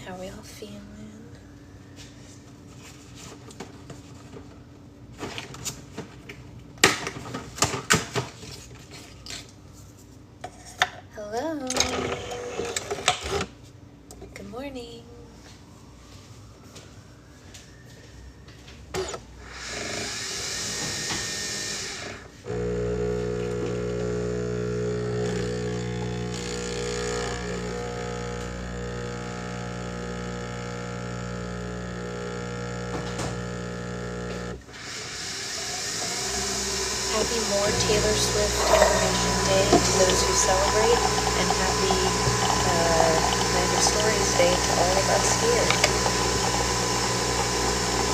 How we all feeling? Hello. Good morning. Happy more Taylor Swift Information Day to those who celebrate, and happy Land of Stories Day to all of us here.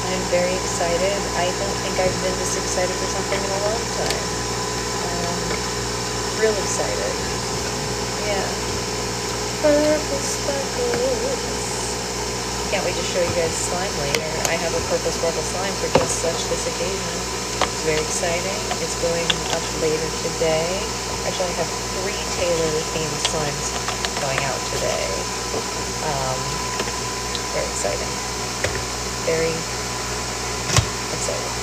I'm very excited. I don't think I've been this excited for something in a long time. Real excited. Yeah. Purple sparkles. Can't wait to show you guys slime later. I have a purple sparkle slime for just such this occasion. It's very exciting. It's going up later today. Actually, I have 3 Taylor-themed slimes going out today. Very exciting. Very exciting.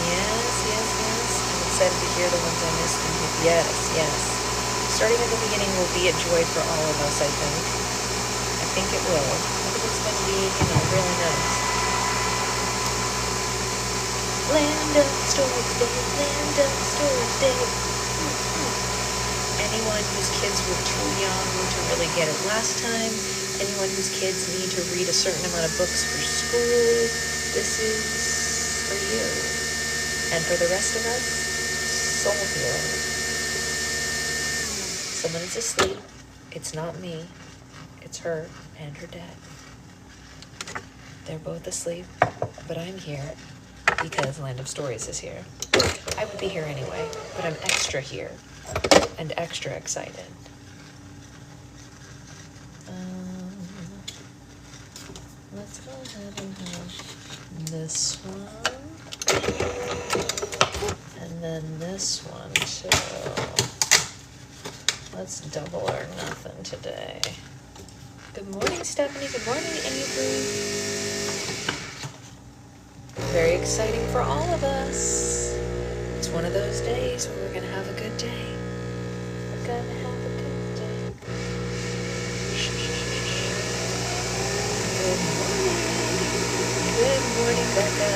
Yes. I'm excited to hear the ones I missed. Yes. Starting at the beginning will be a joy for all of us, I think. I think it will. I think it's going to be, really nice. Land of Stories Day, Land of Stories Day. Anyone whose kids were too young to really get it last time, anyone whose kids need to read a certain amount of books for school, this is for you. And for the rest of us, soul healing. Someone is asleep. It's not me. It's her and her dad. They're both asleep, but I'm here. Because Land of Stories is here. I would be here anyway, but I'm extra here and extra excited. Let's go ahead and have this one, and then this one too. Let's double or nothing today. Good morning, Stephanie. Good morning, Avery. Very exciting for all of us. It's one of those days where we're going to have a good day. We're going to have a good day. Good morning. Good morning, Becca.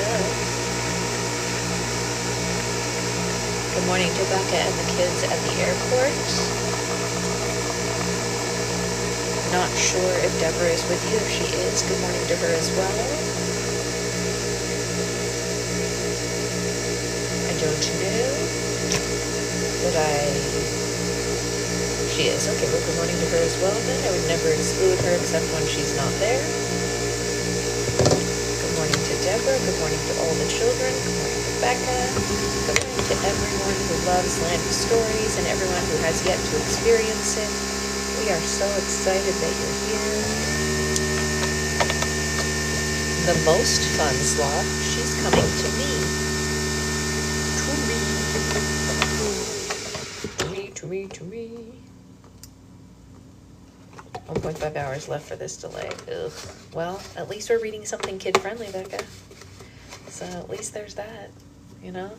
Good morning to Becca and the kids at the airport. Not sure if Deborah is with you. If she is, good morning to her as well. Don't know, but she is. Okay, well, good morning to her as well then. I would never exclude her except when she's not there. Good morning to Deborah. Good morning to all the children. Good morning to Becca. Good morning to everyone who loves Land of Stories and everyone who has yet to experience it. We are so excited that you're here. The most fun sloth, she's coming to me. To me. 1.5 hours left for this delay. Ugh. Well, at least we're reading something kid-friendly, Becca. So at least there's that, I'm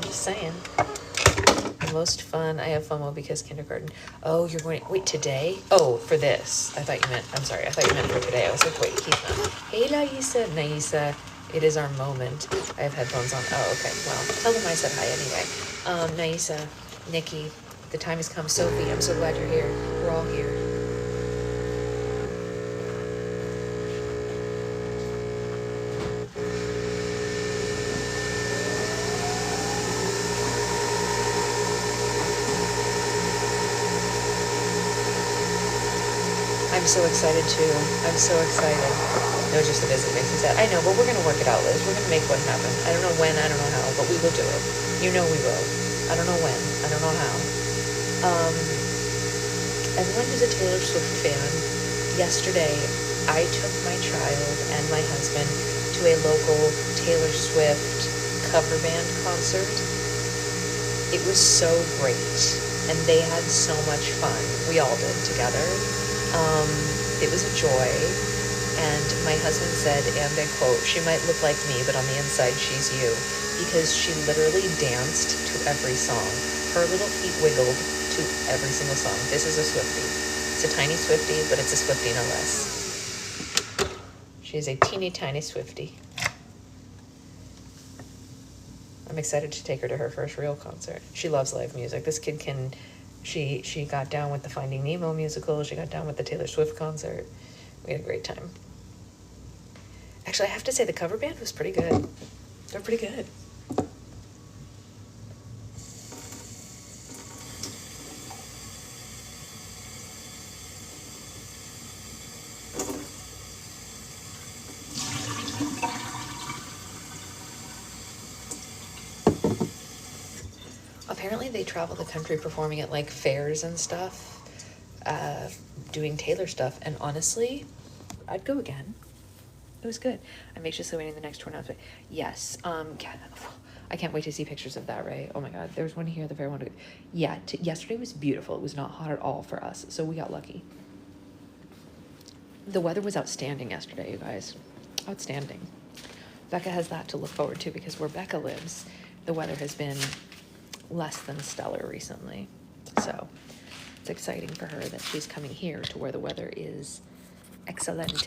just saying. The most fun. I have FOMO because kindergarten. Oh, you're going, wait, today? Oh, for this. I thought you meant for today. I was like, wait, he's not. Hey, Naisa, it is our moment. I have headphones on. Oh, okay, well, tell them I said hi anyway. Naisa, Nikki, the time has come. Sophie, I'm so glad you're here. We're all here. I'm so excited too. I'm so excited. No, just the visit makes me sad. I know, but we're going to work it out, Liz. We're going to make one happen. I don't know when, I don't know how, but we will do it. You know we will. I don't know when, I don't know how. Everyone who's a Taylor Swift fan, yesterday I took my child and my husband to a local Taylor Swift cover band concert. It was so great, and they had so much fun. We all did together. It was a joy. And my husband said, and I quote, "She might look like me, but on the inside, she's you." Because she literally danced to every song. Her little feet wiggled to every single song. This is a Swiftie. It's a tiny Swiftie, but it's a Swiftie no less. She is a teeny tiny Swiftie. I'm excited to take her to her first real concert. She loves live music. This kid can, she got down with the Finding Nemo musical. She got down with the Taylor Swift concert. We had a great time. Actually, I have to say the cover band was pretty good. They're pretty good. Apparently they travel the country performing at like fairs and stuff, doing Taylor stuff, and honestly, I'd go again. It was good. I'm anxiously waiting the next tour announcement. Yes. I can't wait to see pictures of that, right? Oh my God. There's one here, the very one. Yeah. Yesterday was beautiful. It was not hot at all for us. So we got lucky. The weather was outstanding yesterday, you guys. Outstanding. Becca has that to look forward to because where Becca lives, the weather has been less than stellar recently. So it's exciting for her that she's coming here to where the weather is excelente.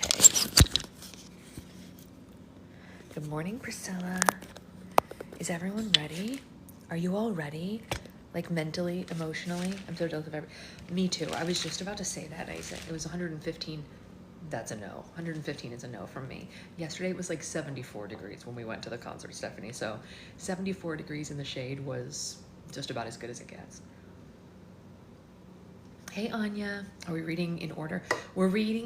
Good morning, Priscilla. Is everyone ready? Are you all ready? Like mentally, emotionally? I'm so jealous of everyone. Me too. I was just about to say that. I said it was 115. That's a no. 115 is a no from me. Yesterday it was like 74 degrees when we went to the concert, Stephanie. So 74 degrees in the shade was just about as good as it gets. Hey, Anya. Are we reading in order? We're reading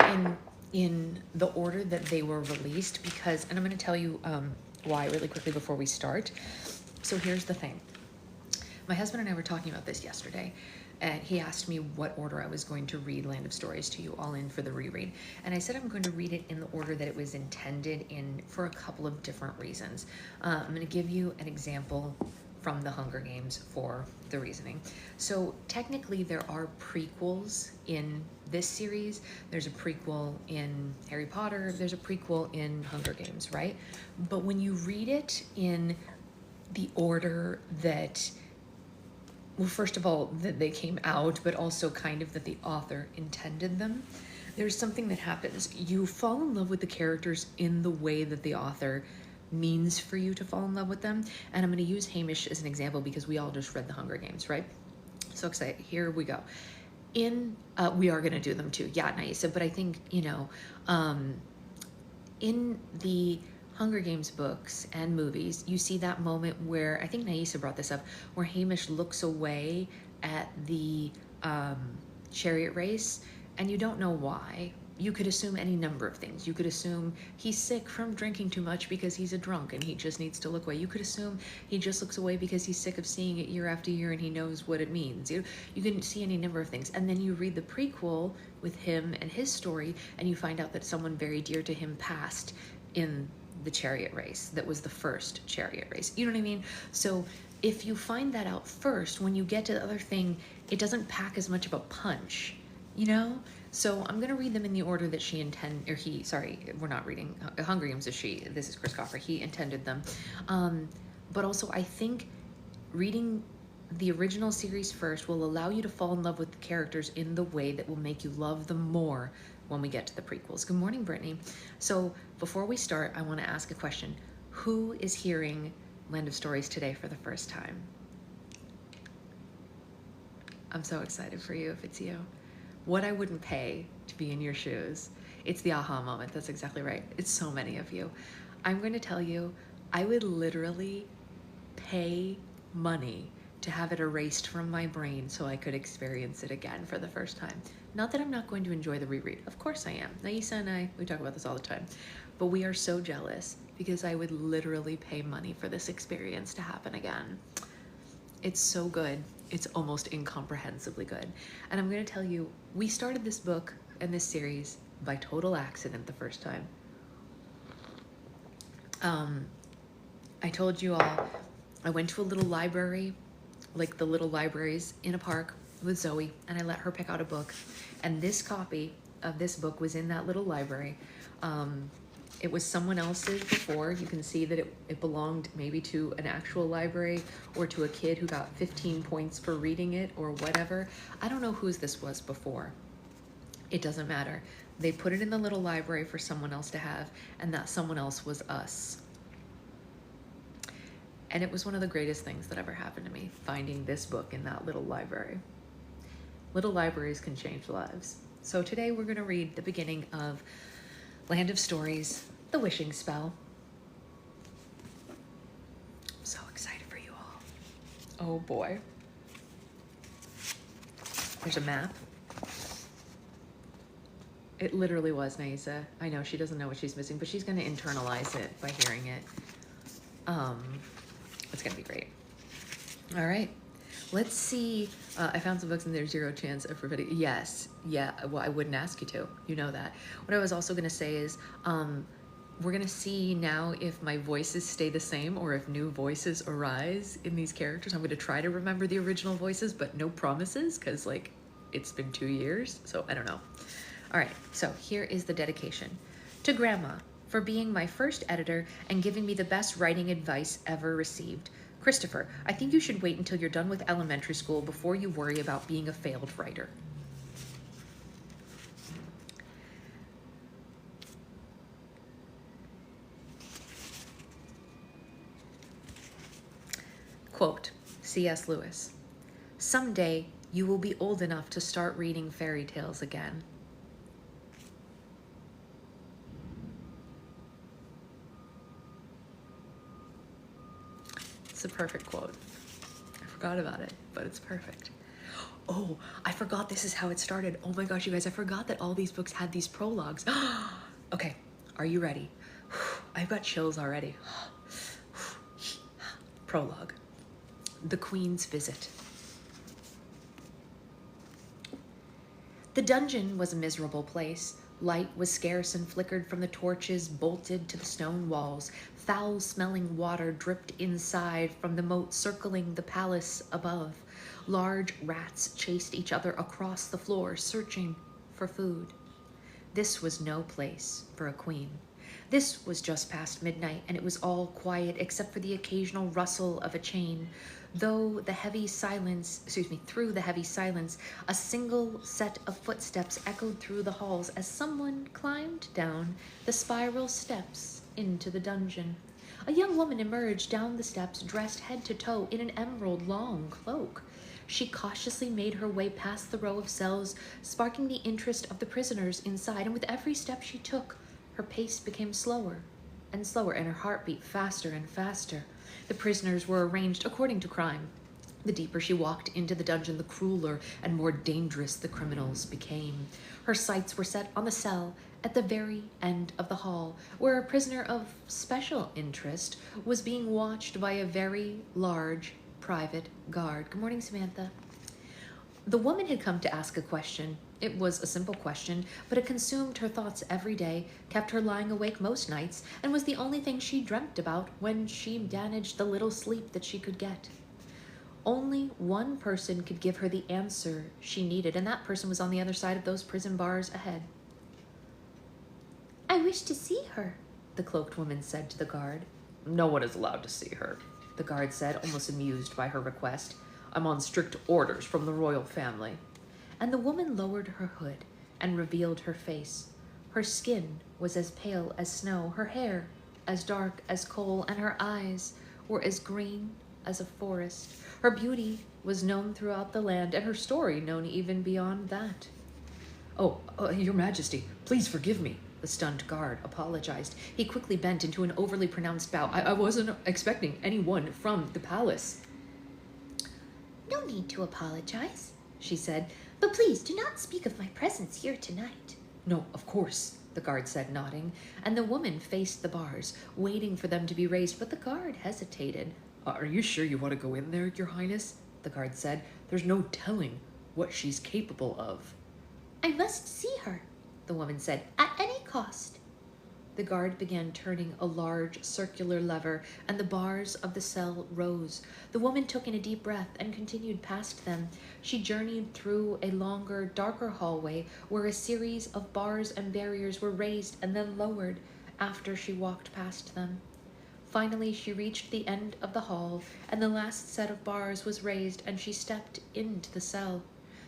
in the order that they were released because, and I'm going to tell you why really quickly before we start. So here's the thing. My husband and I were talking about this yesterday, and he asked me what order I was going to read Land of Stories to you all in for the reread. And I said I'm going to read it in the order that it was intended in for a couple of different reasons. I'm going to give you an example from the Hunger Games for the reasoning. So technically there are prequels in this series. There's a prequel in Harry Potter. There's a prequel in Hunger Games, right? But when you read it in the order that, well, first of all, that they came out, but also kind of that the author intended them, there's something that happens. You fall in love with the characters in the way that the author means for you to fall in love with them. And I'm going to use Hamish as an example because we all just read the Hunger Games, right? So excited. Here we go. We are going to do them too. Yeah, Naisa. But I think, in the Hunger Games books and movies, you see that moment where, I think Naisa brought this up, where Hamish looks away at the chariot race and you don't know why. You could assume any number of things. You could assume he's sick from drinking too much because he's a drunk and he just needs to look away. You could assume he just looks away because he's sick of seeing it year after year and he knows what it means. You can see any number of things. And then you read the prequel with him and his story and you find out that someone very dear to him passed in the chariot race. That was the first chariot race. You know what I mean? So if you find that out first, when you get to the other thing, it doesn't pack as much of a punch, So I'm going to read them in the order that we're not reading Hunger Games is she. This is Chris Colfer. He intended them. But also I think reading the original series first will allow you to fall in love with the characters in the way that will make you love them more when we get to the prequels. Good morning, Brittany. So before we start, I want to ask a question. Who is hearing Land of Stories today for the first time? I'm so excited for you if it's you. What I wouldn't pay to be in your shoes. It's the aha moment. That's exactly right. It's so many of you. I'm going to tell you, I would literally pay money to have it erased from my brain so I could experience it again for the first time. Not that I'm not going to enjoy the reread. Of course I am. Naisa and I, we talk about this all the time. But we are so jealous because I would literally pay money for this experience to happen again. It's so good. It's almost incomprehensibly good. And I'm going to tell you, we started this book and this series by total accident the first time. I told you all, I went to a little library, like the little libraries in a park with Zoe, and I let her pick out a book. And this copy of this book was in that little library. It was someone else's before. You can see that it belonged maybe to an actual library or to a kid who got 15 points for reading it or whatever. I don't know whose this was before. It doesn't matter. They put it in the little library for someone else to have, and that someone else was us. And it was one of the greatest things that ever happened to me, finding this book in that little library. Little libraries can change lives. So today we're going to read the beginning of Land of Stories, The Wishing Spell. I'm so excited for you all. Oh boy. There's a map. It literally was Naisa. I know she doesn't know what she's missing, but she's going to internalize it by hearing it. It's going to be great. All right. Let's see. I found some books and there's 0 chance everybody. Yes. Yeah. Well, I wouldn't ask you to. You know that. What I was also going to say is we're going to see now if my voices stay the same or if new voices arise in these characters. I'm going to try to remember the original voices, but no promises because, like, it's been 2 years. So I don't know. All right. So here is the dedication. To Grandma, for being my first editor and giving me the best writing advice ever received. Christopher, I think you should wait until you're done with elementary school before you worry about being a failed writer. Quote, C.S. Lewis, someday you will be old enough to start reading fairy tales again. It's a perfect quote. I forgot about it, but it's perfect. Oh, I forgot this is how it started. Oh my gosh, you guys, I forgot that all these books had these prologues. Okay, are you ready? I've got chills already. Prologue. The Queen's Visit. The dungeon was a miserable place. Light was scarce and flickered from the torches bolted to the stone walls. Foul-smelling water dripped inside from the moat circling the palace above. Large rats chased each other across the floor, searching for food. This was no place for a queen. This was just past midnight, and it was all quiet except for the occasional rustle of a chain. Through the heavy silence, a single set of footsteps echoed through the halls as someone climbed down the spiral steps into the dungeon. A young woman emerged down the steps, dressed head to toe in an emerald long cloak. She cautiously made her way past the row of cells, sparking the interest of the prisoners inside, and with every step she took, her pace became slower and slower, and her heart beat faster and faster. The prisoners were arranged according to crime. The deeper she walked into the dungeon, the crueler and more dangerous the criminals became. Her sights were set on the cell at the very end of the hall, where a prisoner of special interest was being watched by a very large private guard. Good morning, Samantha. The woman had come to ask a question. It was a simple question, but it consumed her thoughts every day, kept her lying awake most nights, and was the only thing she dreamt about when she managed the little sleep that she could get. Only one person could give her the answer she needed, and that person was on the other side of those prison bars ahead. I wish to see her, the cloaked woman said to the guard. No one is allowed to see her, the guard said, almost amused by her request. I'm on strict orders from the royal family. And the woman lowered her hood and revealed her face. Her skin was as pale as snow, her hair as dark as coal, and her eyes were as green as a forest. Her beauty was known throughout the land, and her story known even beyond that. Oh, Your Majesty, please forgive me, the stunned guard apologized. He quickly bent into an overly pronounced bow. I wasn't expecting anyone from the palace. No need to apologize, she said, but please do not speak of my presence here tonight. No, of course, the guard said, nodding, and the woman faced the bars, waiting for them to be raised, but the guard hesitated. Are you sure you want to go in there, Your Highness? The guard said. There's no telling what she's capable of. I must see her, the woman said, at any cost. The guard began turning a large circular lever, and the bars of the cell rose. The woman took in a deep breath and continued past them. She journeyed through a longer, darker hallway where a series of bars and barriers were raised and then lowered after she walked past them. Finally, she reached the end of the hall, and the last set of bars was raised, and she stepped into the cell.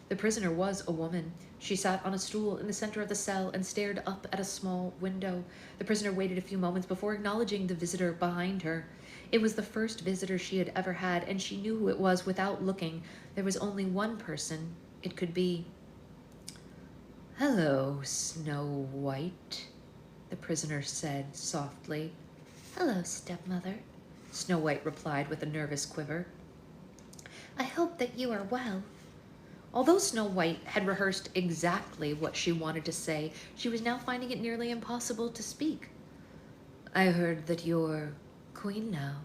The prisoner was a woman. She sat on a stool in the center of the cell and stared up at a small window. The prisoner waited a few moments before acknowledging the visitor behind her. It was the first visitor she had ever had, and she knew who it was without looking. There was only one person it could be. "Hello, Snow White," the prisoner said softly. "Hello, stepmother," Snow White replied with a nervous quiver. "I hope that you are well." Although Snow White had rehearsed exactly what she wanted to say, she was now finding it nearly impossible to speak. "I heard that you're queen now,"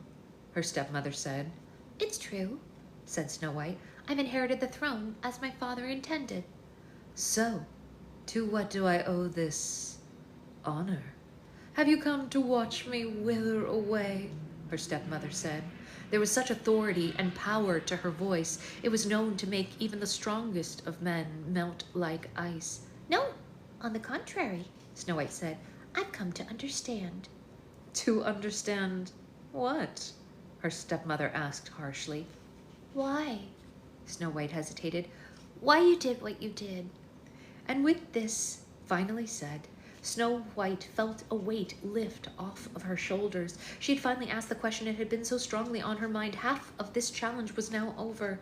her stepmother said. "It's true," said Snow White. "I've inherited the throne as my father intended." "So, to what do I owe this honor? Have you come to watch me wither away?" her stepmother said. There was such authority and power to her voice. It was known to make even the strongest of men melt like ice. "No, on the contrary," Snow White said. "I've come to understand." "To understand what?" her stepmother asked harshly. "Why?" Snow White hesitated. "Why you did what you did." And with this finally said, Snow White felt a weight lift off of her shoulders. She had finally asked the question it had been so strongly on her mind. Half of this challenge was now over.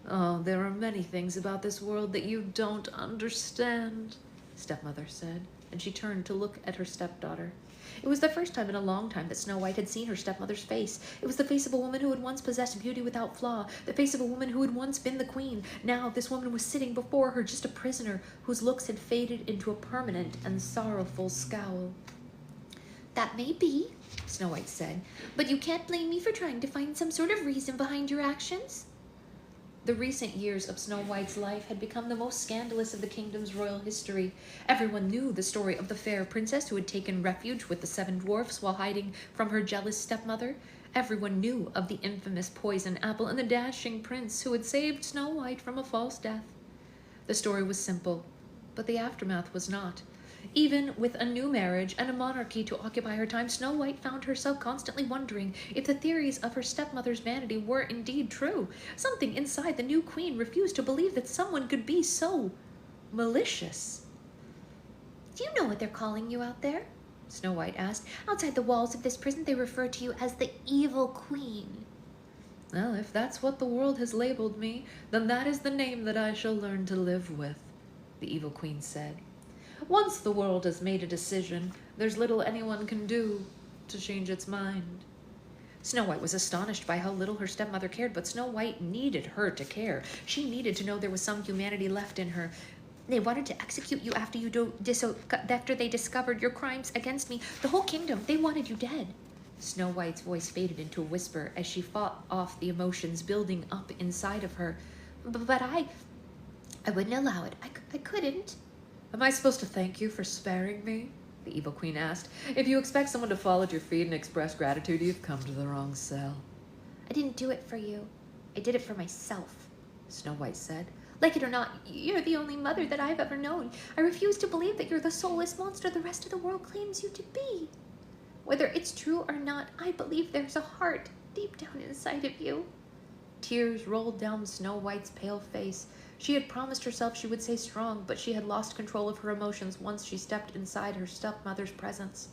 "Oh, there are many things about this world that you don't understand," stepmother said, and she turned to look at her stepdaughter. It was the first time in a long time that Snow White had seen her stepmother's face. It was the face of a woman who had once possessed beauty without flaw, the face of a woman who had once been the queen. Now this woman was sitting before her, just a prisoner, whose looks had faded into a permanent and sorrowful scowl. "That may be," Snow White said, "but you can't blame me for trying to find some sort of reason behind your actions." The recent years of Snow White's life had become the most scandalous of the kingdom's royal history. Everyone knew the story of the fair princess who had taken refuge with the 7 dwarfs while hiding from her jealous stepmother. Everyone knew of the infamous poison apple and the dashing prince who had saved Snow White from a false death. The story was simple, but the aftermath was not. Even with a new marriage and a monarchy to occupy her time, Snow White found herself constantly wondering if the theories of her stepmother's vanity were indeed true. Something inside the new queen refused to believe that someone could be so malicious. "Do you know what they're calling you out there?" Snow White asked. "Outside the walls of this prison, they refer to you as the Evil Queen." "Well, if that's what the world has labeled me, then that is the name that I shall learn to live with," the Evil Queen said. "Once the world has made a decision, there's little anyone can do to change its mind." Snow White was astonished by how little her stepmother cared, but Snow White needed her to care. She needed to know there was some humanity left in her. "They wanted to execute you after after they discovered your crimes against me. The whole kingdom, they wanted you dead." Snow White's voice faded into a whisper as she fought off the emotions building up inside of her. But I wouldn't allow it. I couldn't." "Am I supposed to thank you for sparing me?" the Evil Queen asked. "If you expect someone to fall at your feet and express gratitude, you've come to the wrong cell." "I didn't do it for you. I did it for myself," Snow White said. "Like it or not, you're the only mother that I've ever known. I refuse to believe that you're the soulless monster the rest of the world claims you to be. Whether it's true or not, I believe there's a heart deep down inside of you." Tears rolled down Snow White's pale face. She had promised herself she would stay strong, but she had lost control of her emotions once she stepped inside her stepmother's presence.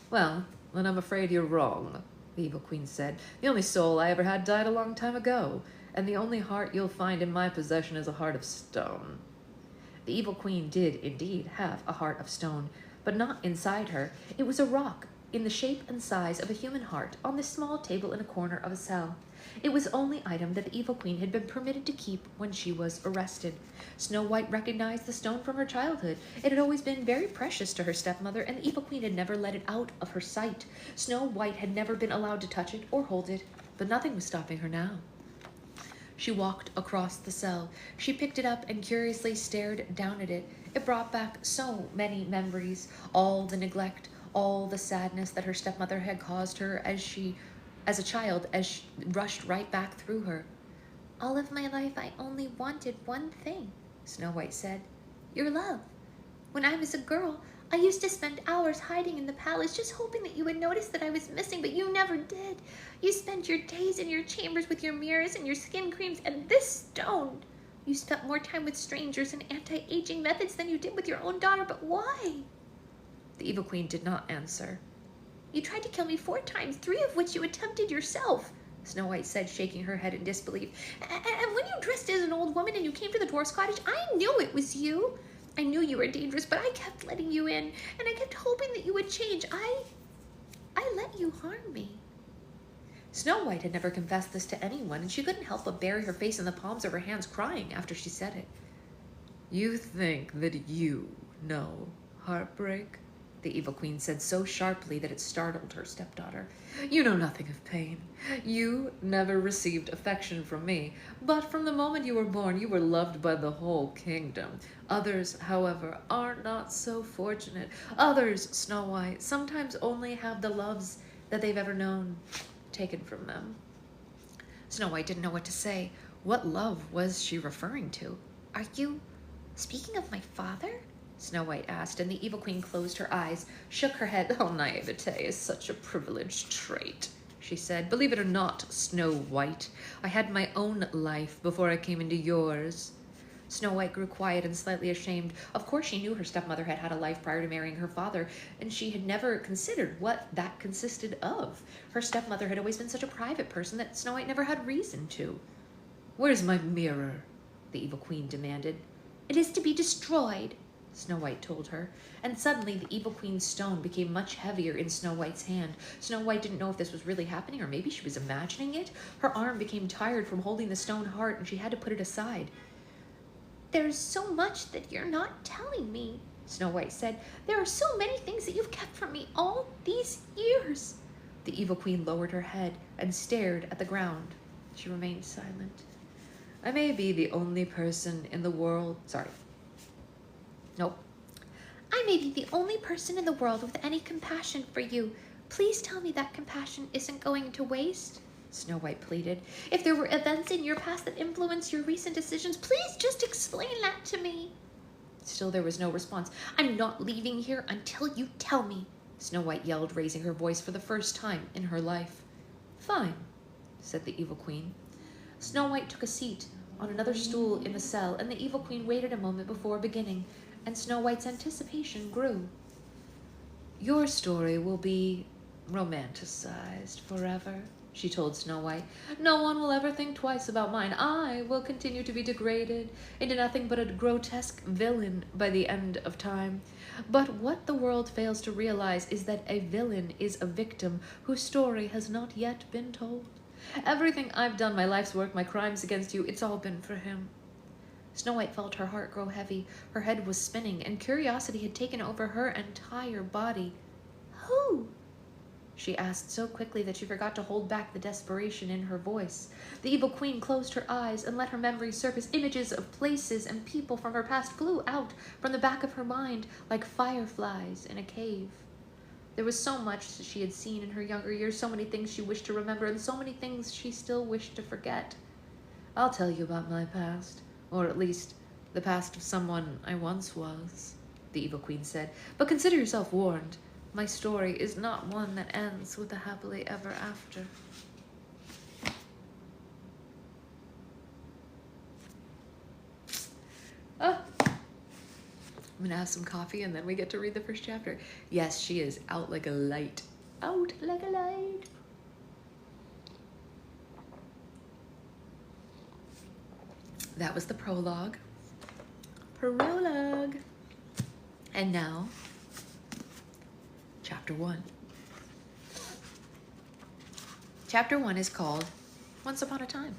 "Well, then I'm afraid you're wrong," the Evil Queen said. "The only soul I ever had died a long time ago, and the only heart you'll find in my possession is a heart of stone." The Evil Queen did indeed have a heart of stone, but not inside her. It was a rock in the shape and size of a human heart on this small table in a corner of a cell. It was the only item that the Evil Queen had been permitted to keep when she was arrested. Snow White recognized the stone from her childhood. It had always been very precious to her stepmother, and the Evil Queen had never let it out of her sight. Snow White had never been allowed to touch it or hold it, but nothing was stopping her now. She walked across the cell. She picked it up and curiously stared down at it. It brought back so many memories, all the neglect, all the sadness that her stepmother had caused her as a child, rushed right back through her. All of my life I only wanted one thing, Snow White said. Your love. When I was a girl, I used to spend hours hiding in the palace just hoping that you would notice that I was missing, but you never did. You spent your days in your chambers with your mirrors and your skin creams and this stone. You spent more time with strangers and anti-aging methods than you did with your own daughter, but why? The Evil Queen did not answer. You tried to kill me 4 times, 3 of which you attempted yourself, Snow White said, shaking her head in disbelief. And when you dressed as an old woman and you came to the dwarf's cottage, I knew it was you. I knew you were dangerous, but I kept letting you in, and I kept hoping that you would change. I let you harm me. Snow White had never confessed this to anyone, and she couldn't help but bury her face in the palms of her hands, crying after she said it. You think that you know heartbreak? The Evil Queen said so sharply that it startled her stepdaughter. You know nothing of pain. You never received affection from me, but from the moment you were born, you were loved by the whole kingdom. Others, however, are not so fortunate. Others, Snow White, sometimes only have the loves that they've ever known taken from them. Snow White didn't know what to say. What love was she referring to? Are you speaking of my father? Snow White asked, and the Evil Queen closed her eyes, shook her head. Oh, naivete is such a privileged trait, she said. Believe it or not, Snow White, I had my own life before I came into yours. Snow White grew quiet and slightly ashamed. Of course she knew her stepmother had had a life prior to marrying her father, and she had never considered what that consisted of. Her stepmother had always been such a private person that Snow White never had reason to. Where's my mirror? The Evil Queen demanded. It is to be destroyed, Snow White told her, and suddenly the Evil Queen's stone became much heavier in Snow White's hand. Snow White didn't know if this was really happening or maybe she was imagining it. Her arm became tired from holding the stone heart and she had to put it aside. There's so much that you're not telling me, Snow White said. There are so many things that you've kept from me all these years. The Evil Queen lowered her head and stared at the ground. She remained silent. I may be the only person in the world... Nope. I may be the only person in the world with any compassion for you. Please tell me that compassion isn't going to waste, Snow White pleaded. If there were events in your past that influenced your recent decisions, please just explain that to me. Still there was no response. I'm not leaving here until you tell me, Snow White yelled, raising her voice for the first time in her life. Fine, said the Evil Queen. Snow White took a seat on another stool in the cell, and the Evil Queen waited a moment before beginning, and Snow White's anticipation grew. Your story will be romanticized forever, she told Snow White. No one will ever think twice about mine. I will continue to be degraded into nothing but a grotesque villain by the end of time. But what the world fails to realize is that a villain is a victim whose story has not yet been told. Everything I've done, my life's work, my crimes against you, it's all been for him. Snow White felt her heart grow heavy. Her head was spinning, and curiosity had taken over her entire body. Who? She asked so quickly that she forgot to hold back the desperation in her voice. The Evil Queen closed her eyes and let her memory surface. Images of places and people from her past flew out from the back of her mind like fireflies in a cave. There was so much that she had seen in her younger years, so many things she wished to remember, and so many things she still wished to forget. I'll tell you about my past. Or at least, the past of someone I once was, the Evil Queen said. But consider yourself warned. My story is not one that ends with a happily ever after. Oh, I'm gonna have some coffee and then we get to read the first chapter. Yes, she is out like a light. Out like a light. That was the prologue. Prologue. And now, Chapter 1. Chapter 1 is called Once Upon a Time.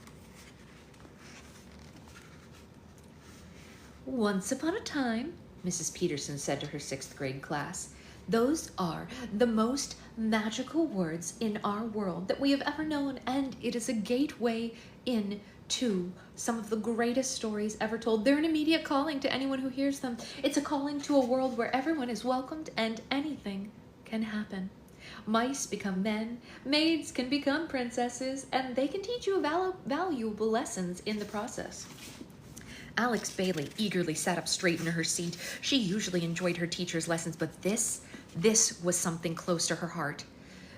Once upon a time, Mrs. Peterson said to her 6th grade class, those are the most magical words in our world that we have ever known, and it is a gateway into some of the greatest stories ever told. They're an immediate calling to anyone who hears them. It's a calling to a world where everyone is welcomed and anything can happen. Mice become men, maids can become princesses, and they can teach you valuable lessons in the process. Alex Bailey eagerly sat up straight in her seat. She usually enjoyed her teacher's lessons, but this was something close to her heart.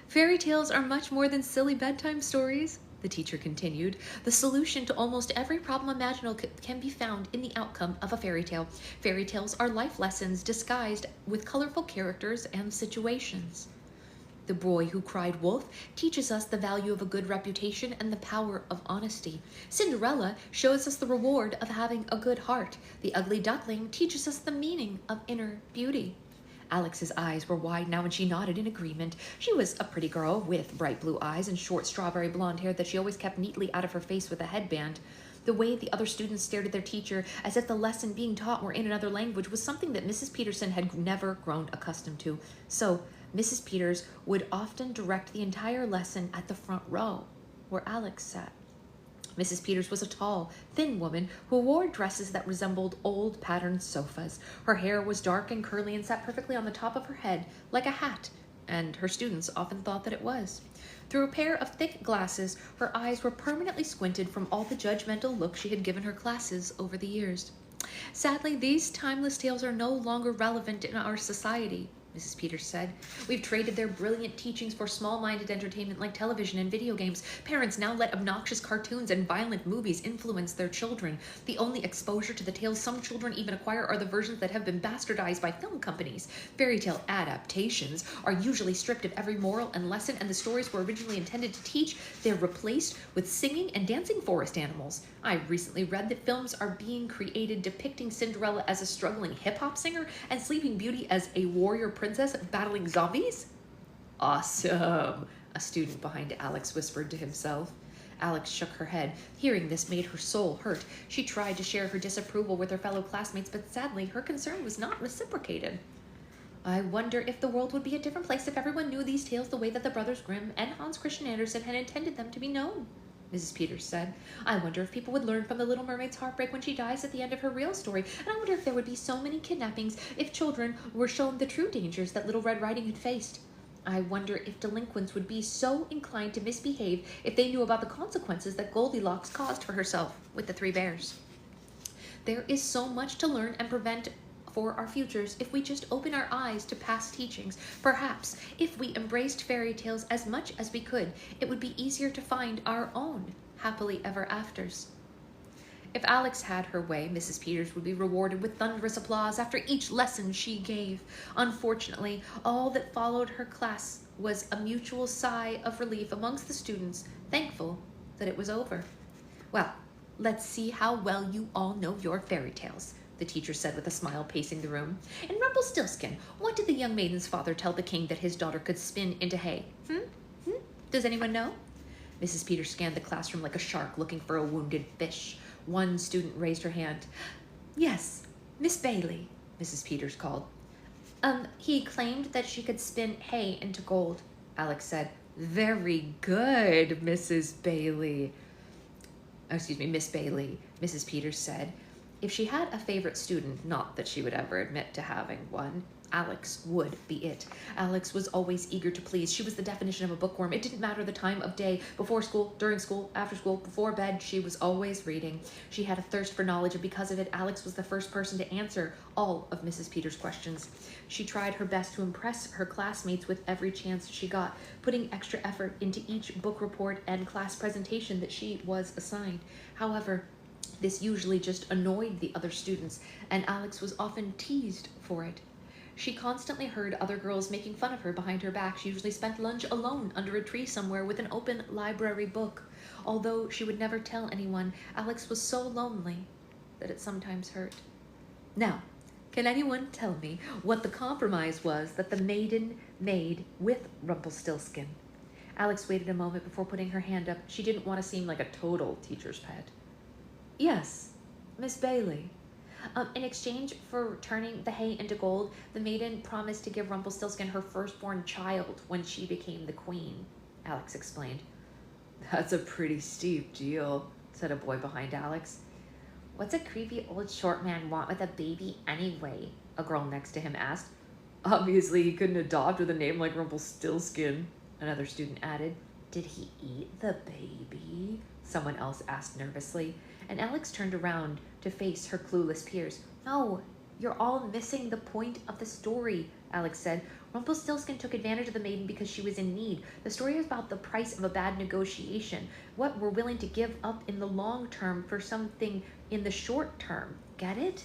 Fairy tales are much more than silly bedtime stories, the teacher continued. The solution to almost every problem imaginable can be found in the outcome of a fairy tale. Fairy tales are life lessons disguised with colorful characters and situations. The Boy Who Cried Wolf teaches us the value of a good reputation and the power of honesty. Cinderella shows us the reward of having a good heart. The Ugly Duckling teaches us the meaning of inner beauty. Alex's eyes were wide now and she nodded in agreement. She was a pretty girl with bright blue eyes and short strawberry blonde hair that she always kept neatly out of her face with a headband. The way the other students stared at their teacher as if the lesson being taught were in another language was something that Mrs. Peterson had never grown accustomed to. So Mrs. Peters would often direct the entire lesson at the front row, where Alex sat. Mrs. Peters was a tall, thin woman who wore dresses that resembled old patterned sofas. Her hair was dark and curly and sat perfectly on the top of her head, like a hat, and her students often thought that it was. Through a pair of thick glasses, her eyes were permanently squinted from all the judgmental looks she had given her classes over the years. Sadly, these timeless tales are no longer relevant in our society, Mrs. Peters said. We've traded their brilliant teachings for small-minded entertainment like television and video games. Parents now let obnoxious cartoons and violent movies influence their children. The only exposure to the tales some children even acquire are the versions that have been bastardized by film companies. Fairy tale adaptations are usually stripped of every moral and lesson, and the stories were originally intended to teach. They're replaced with singing and dancing forest animals. I recently read that films are being created depicting Cinderella as a struggling hip-hop singer and Sleeping Beauty as a warrior princess battling zombies? Awesome, a student behind Alex whispered to himself. Alex shook her head. Hearing this made her soul hurt. She tried to share her disapproval with her fellow classmates, but sadly her concern was not reciprocated. I wonder if the world would be a different place if everyone knew these tales the way that the Brothers Grimm and Hans Christian Andersen had intended them to be known, Mrs. Peters said. I wonder if people would learn from the Little Mermaid's heartbreak when she dies at the end of her real story, and I wonder if there would be so many kidnappings if children were shown the true dangers that Little Red Riding had faced. I wonder if delinquents would be so inclined to misbehave if they knew about the consequences that Goldilocks caused for herself with the 3 bears. There is so much to learn and prevent for our futures if we just open our eyes to past teachings. Perhaps if we embraced fairy tales as much as we could, it would be easier to find our own happily ever afters. If Alex had her way, Mrs. Peters would be rewarded with thunderous applause after each lesson she gave. Unfortunately, all that followed her class was a mutual sigh of relief amongst the students, thankful that it was over. Well, let's see how well you all know your fairy tales, the teacher said with a smile, pacing the room. In Rumpelstiltskin, what did the young maiden's father tell the king that his daughter could spin into hay? Does anyone know? Mrs. Peters scanned the classroom like a shark looking for a wounded fish. One student raised her hand. Yes, Miss Bailey, Mrs. Peters called. He claimed that she could spin hay into gold, Alex said. Very good, Miss Bailey, Mrs. Peters said. If she had a favorite student, not that she would ever admit to having one, Alex would be it. Alex was always eager to please. She was the definition of a bookworm. It didn't matter the time of day, before school, during school, after school, before bed, she was always reading. She had a thirst for knowledge, and because of it, Alex was the first person to answer all of Mrs. Peters' questions. She tried her best to impress her classmates with every chance she got, putting extra effort into each book report and class presentation that she was assigned. However, this usually just annoyed the other students, and Alex was often teased for it. She constantly heard other girls making fun of her behind her back. She usually spent lunch alone under a tree somewhere with an open library book. Although she would never tell anyone, Alex was so lonely that it sometimes hurt. Now, can anyone tell me what the compromise was that the maiden made with Rumpelstiltskin? Alex waited a moment before putting her hand up. She didn't want to seem like a total teacher's pet. Yes, Miss Bailey. In exchange for turning the hay into gold, the maiden promised to give Rumpelstiltskin her firstborn child when she became the queen, Alex explained. That's a pretty steep deal, said a boy behind Alex. What's a creepy old short man want with a baby anyway? A girl next to him asked. Obviously, he couldn't adopt with a name like Rumpelstiltskin, another student added. Did he eat the baby? Someone else asked nervously, and Alex turned around to face her clueless peers. No, you're all missing the point of the story, Alex said. Rumpelstiltskin took advantage of the maiden because she was in need. The story is about the price of a bad negotiation, what we're willing to give up in the long term for something in the short term. Get it?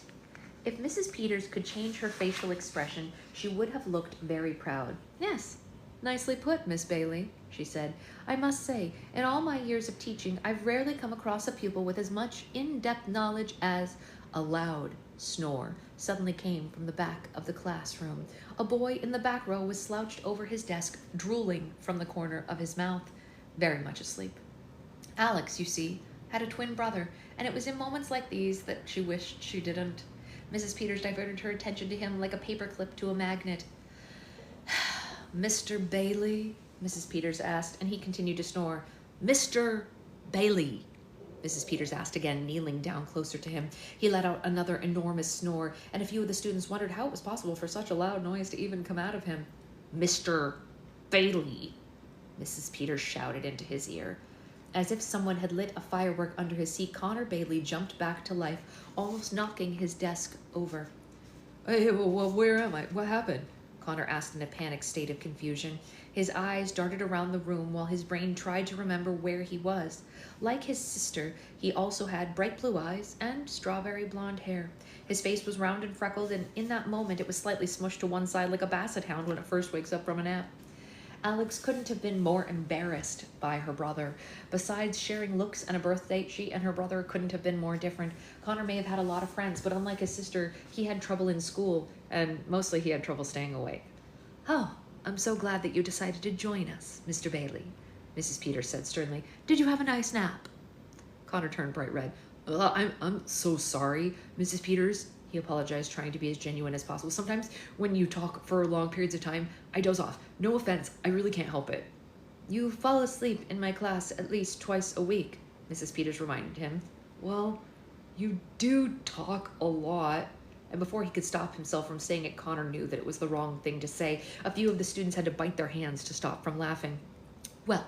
If Mrs. Peters could change her facial expression, she would have looked very proud. Yes, nicely put, Miss Bailey, she said. I must say, in all my years of teaching, I've rarely come across a pupil with as much in-depth knowledge as a loud snore suddenly came from the back of the classroom. A boy in the back row was slouched over his desk, drooling from the corner of his mouth, very much asleep. Alex, you see, had a twin brother, and it was in moments like these that she wished she didn't. Mrs. Peters diverted her attention to him like a paperclip to a magnet. Mr. Bailey? Mrs. Peters asked, and he continued to snore. Mr. Bailey, Mrs. Peters asked again, kneeling down closer to him. He let out another enormous snore, and a few of the students wondered how it was possible for such a loud noise to even come out of him. Mr. Bailey, Mrs. Peters shouted into his ear. As if someone had lit a firework under his seat, Connor Bailey jumped back to life, almost knocking his desk over. Hey, well, where am I? What happened? Connor asked in a panicked state of confusion. His eyes darted around the room while his brain tried to remember where he was. Like his sister, he also had bright blue eyes and strawberry blonde hair. His face was round and freckled, and in that moment it was slightly smushed to one side like a basset hound when it first wakes up from a nap. Alex couldn't have been more embarrassed by her brother. Besides sharing looks and a birth date, she and her brother couldn't have been more different. Connor may have had a lot of friends, but unlike his sister, he had trouble in school, and mostly he had trouble staying awake. Oh, I'm so glad that you decided to join us, Mr. Bailey, Mrs. Peters said sternly. Did you have a nice nap? Connor turned bright red. I'm so sorry, Mrs. Peters. He apologized, trying to be as genuine as possible. Sometimes when you talk for long periods of time, I doze off. No offense, I really can't help it. You fall asleep in my class at least twice a week, Mrs. Peters reminded him. Well, you do talk a lot. And before he could stop himself from saying it, Connor knew that it was the wrong thing to say. A few of the students had to bite their hands to stop from laughing. Well,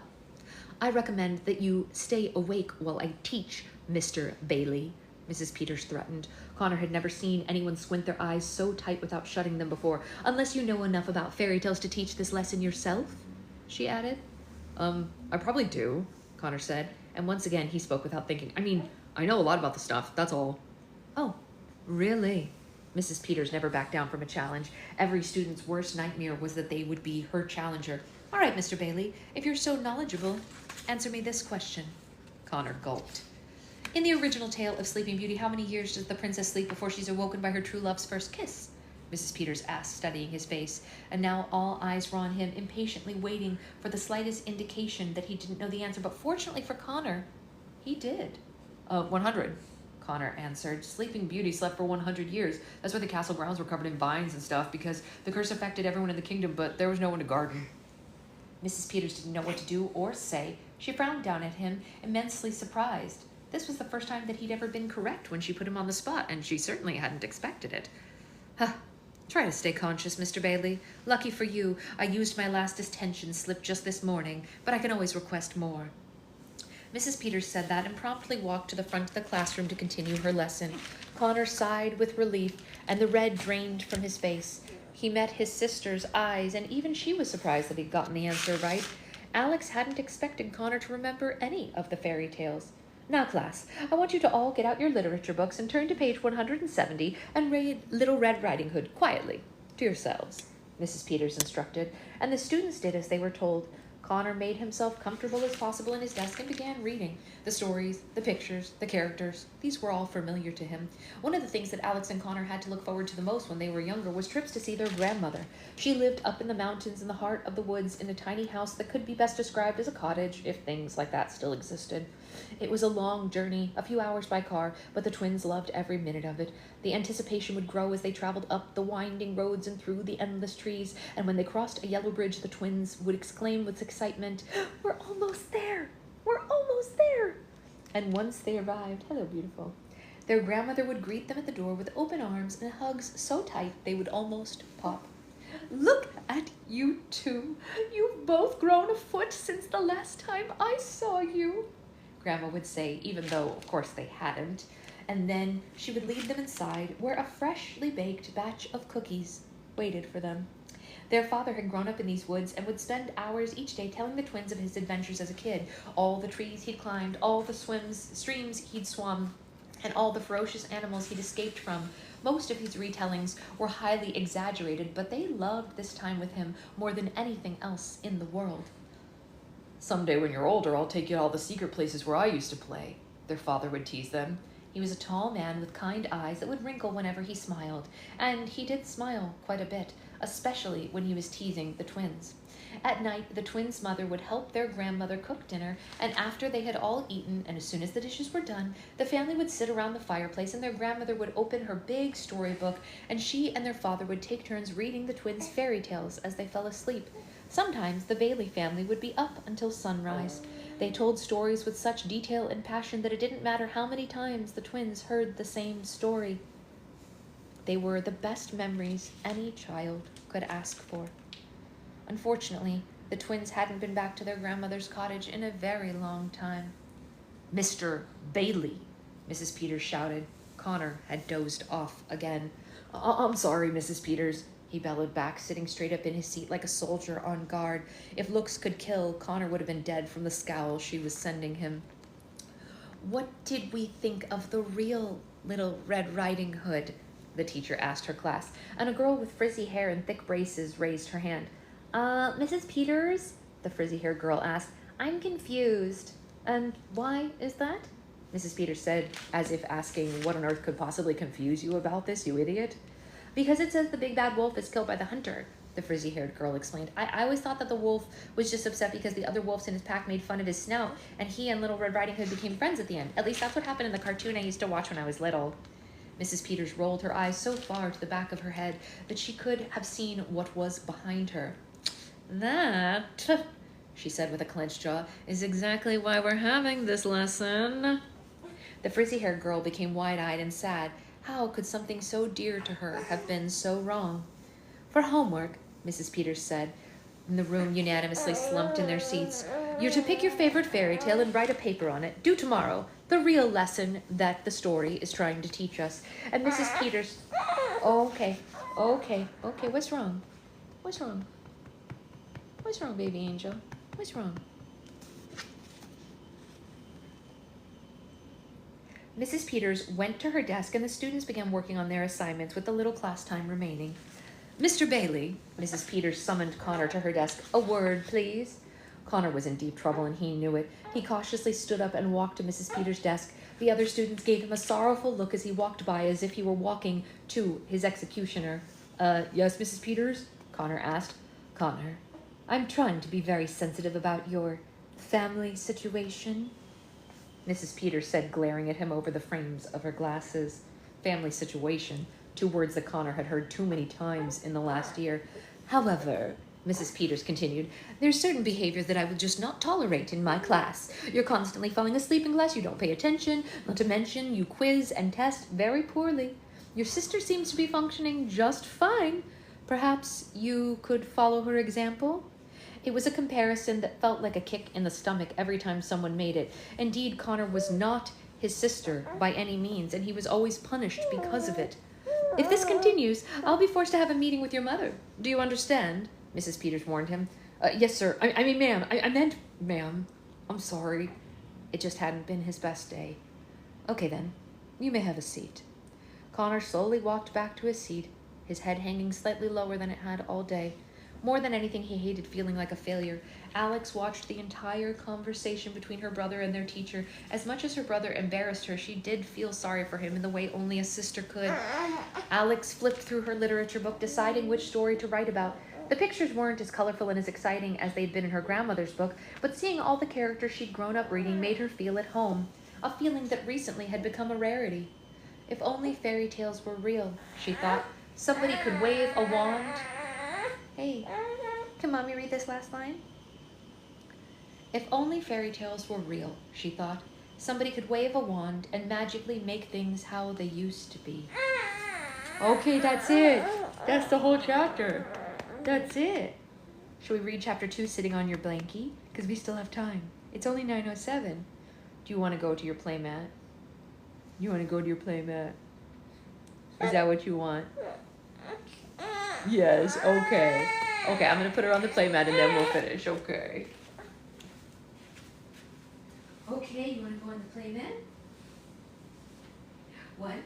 I recommend that you stay awake while I teach, Mr. Bailey, Mrs. Peters threatened. Connor had never seen anyone squint their eyes so tight without shutting them before. Unless you know enough about fairy tales to teach this lesson yourself, she added. I probably do, Connor said, and once again he spoke without thinking. I mean, I know a lot about the stuff, that's all. Oh, really? Mrs. Peters never backed down from a challenge. Every student's worst nightmare was that they would be her challenger. All right, Mr. Bailey, if you're so knowledgeable, answer me this question. Connor gulped. In the original tale of Sleeping Beauty, how many years does the princess sleep before she's awoken by her true love's first kiss? Mrs. Peters asked, studying his face, and now all eyes were on him, impatiently waiting for the slightest indication that he didn't know the answer. But fortunately for Connor, he did. 100, Connor answered. Sleeping Beauty slept for 100 years. That's why the castle grounds were covered in vines and stuff, because the curse affected everyone in the kingdom, but there was no one to garden. Mrs. Peters didn't know what to do or say. She frowned down at him, immensely surprised. This was the first time that he'd ever been correct when she put him on the spot, and she certainly hadn't expected it. Huh. Try to stay conscious, Mr. Bailey. Lucky for you, I used my last attention slip just this morning, but I can always request more. Mrs. Peters said that and promptly walked to the front of the classroom to continue her lesson. Connor sighed with relief, and the red drained from his face. He met his sister's eyes, and even she was surprised that he'd gotten the answer right. Alex hadn't expected Connor to remember any of the fairy tales. Now, class, I want you to all get out your literature books and turn to page 170 and read Little Red Riding Hood quietly, to yourselves, Mrs. Peters instructed, and the students did as they were told. Connor made himself comfortable as possible in his desk and began reading. The stories, the pictures, the characters, these were all familiar to him. One of the things that Alex and Connor had to look forward to the most when they were younger was trips to see their grandmother. She lived up in the mountains in the heart of the woods in a tiny house that could be best described as a cottage, if things like that still existed. It was a long journey, a few hours by car, but the twins loved every minute of it. The anticipation would grow as they traveled up the winding roads and through the endless trees, and when they crossed a yellow bridge, the twins would exclaim with excitement, "We're almost there! We're almost there!" And once they arrived, hello, beautiful, their grandmother would greet them at the door with open arms and hugs so tight they would almost pop. Look at you two. You've both grown a foot since the last time I saw you, Grandma would say, even though, of course, they hadn't. And then she would lead them inside, where a freshly baked batch of cookies waited for them. Their father had grown up in these woods and would spend hours each day telling the twins of his adventures as a kid, all the trees he'd climbed, all the streams he'd swum, and all the ferocious animals he'd escaped from. Most of his retellings were highly exaggerated, but they loved this time with him more than anything else in the world. Someday when you're older, I'll take you to all the secret places where I used to play, their father would tease them. He was a tall man with kind eyes that would wrinkle whenever he smiled, and he did smile quite a bit, especially when he was teasing the twins. At night, the twins' mother would help their grandmother cook dinner, and after they had all eaten, and as soon as the dishes were done, the family would sit around the fireplace, and their grandmother would open her big storybook, and she and their father would take turns reading the twins' fairy tales as they fell asleep. Sometimes the Bailey family would be up until sunrise. They told stories with such detail and passion that it didn't matter how many times the twins heard the same story. They were the best memories any child could ask for. Unfortunately, the twins hadn't been back to their grandmother's cottage in a very long time. Mr. Bailey, Mrs. Peters shouted. Connor had dozed off again. I'm sorry, Mrs. Peters, he bellowed back, sitting straight up in his seat like a soldier on guard. If looks could kill, Connor would have been dead from the scowl she was sending him. What did we think of the real Little Red Riding Hood? The teacher asked her class, and a girl with frizzy hair and thick braces raised her hand. Mrs. Peters? The frizzy-haired girl asked. I'm confused. And why is that? Mrs. Peters said, as if asking what on earth could possibly confuse you about this, you idiot? Because it says the big bad wolf is killed by the hunter, the frizzy-haired girl explained. I always thought that the wolf was just upset because the other wolves in his pack made fun of his snout, and he and Little Red Riding Hood became friends at the end. At least that's what happened in the cartoon I used to watch when I was little. Mrs. Peters rolled her eyes so far to the back of her head that she could have seen what was behind her. That, she said with a clenched jaw, is exactly why we're having this lesson. The frizzy-haired girl became wide-eyed and sad. How could something so dear to her have been so wrong? For homework, Mrs. Peters said, and the room unanimously slumped in their seats. You're to pick your favorite fairy tale and write a paper on it, due tomorrow. The real lesson that the story is trying to teach us. And Mrs. Peters... Okay, what's wrong? What's wrong? What's wrong, baby angel? What's wrong? Mrs. Peters went to her desk and the students began working on their assignments with the little class time remaining. Mr. Bailey, Mrs. Peters summoned Connor to her desk. A word, please. Connor was in deep trouble and he knew it. He cautiously stood up and walked to Mrs. Peters' desk. The other students gave him a sorrowful look as he walked by as if he were walking to his executioner. Yes, Mrs. Peters? Connor asked. Connor, I'm trying to be very sensitive about your family situation, Mrs. Peters said, glaring at him over the frames of her glasses. Family situation, 2 words that Connor had heard too many times in the last year. However, Mrs. Peters continued, there's certain behavior that I will just not tolerate in my class. You're constantly falling asleep in class, you don't pay attention, not to mention you quiz and test very poorly. Your sister seems to be functioning just fine. Perhaps you could follow her example? It was a comparison that felt like a kick in the stomach every time someone made it. Indeed, Connor was not his sister by any means, and he was always punished because of it. If this continues, I'll be forced to have a meeting with your mother. Do you understand? Mrs. Peters warned him. Yes, sir. I mean, ma'am. I meant, ma'am. I'm sorry. It just hadn't been his best day. Okay, then. You may have a seat. Connor slowly walked back to his seat, his head hanging slightly lower than it had all day. More than anything, he hated feeling like a failure. Alex watched the entire conversation between her brother and their teacher. As much as her brother embarrassed her, she did feel sorry for him in the way only a sister could. Alex flipped through her literature book, deciding which story to write about. The pictures weren't as colorful and as exciting as they'd been in her grandmother's book, but seeing all the characters she'd grown up reading made her feel at home, a feeling that recently had become a rarity. If only fairy tales were real, she thought. Somebody could wave a wand. Hey, can Mommy read this last line? If only fairy tales were real, she thought. Somebody could wave a wand and magically make things how they used to be. Okay, that's it. That's the whole chapter. That's it. Shall we read chapter 2 sitting on your blankie? Because we still have time. It's only 9:07. Do you want to go to your playmat? You want to go to your playmat? Is that what you want? Yes, okay. Okay, I'm going to put her on the playmat and then we'll finish, okay. Okay, you want to go on the playmat? 1,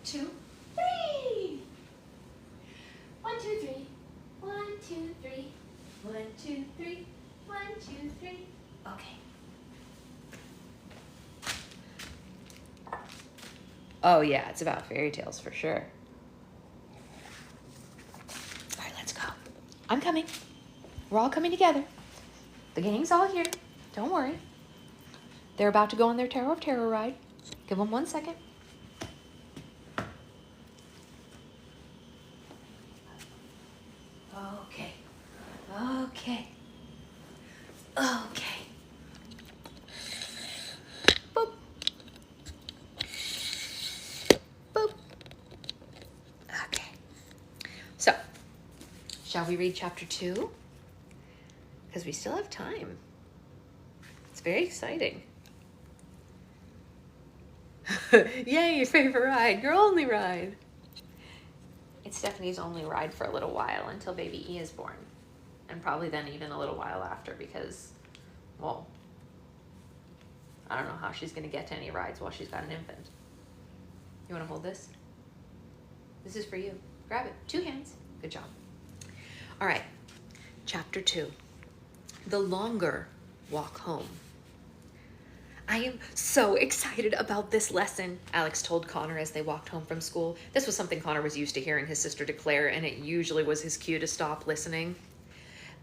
2, 3. 1, 2, 3. 1, 2, 3. 1, 2, 3. 1, 2, 3. Okay. Oh yeah, it's about fairy tales for sure. All right, let's go. I'm coming. We're all coming together. The gang's all here. Don't worry. They're about to go on their Tower of Terror ride. Give them 1 second. Okay. Okay. Okay. Boop. Boop. Okay. So, shall we read chapter 2? Because we still have time. It's very exciting. Yay, your favorite ride, your only ride. It's Stephanie's only ride for a little while until baby E is born. And probably then even a little while after because, well, I don't know how she's going to get to any rides while she's got an infant. You want to hold this? This is for you. Grab it. 2 hands. Good job. All right. Chapter 2. The longer walk home. I am so excited about this lesson, Alex told Connor as they walked home from school. This was something Connor was used to hearing his sister declare, and it usually was his cue to stop listening.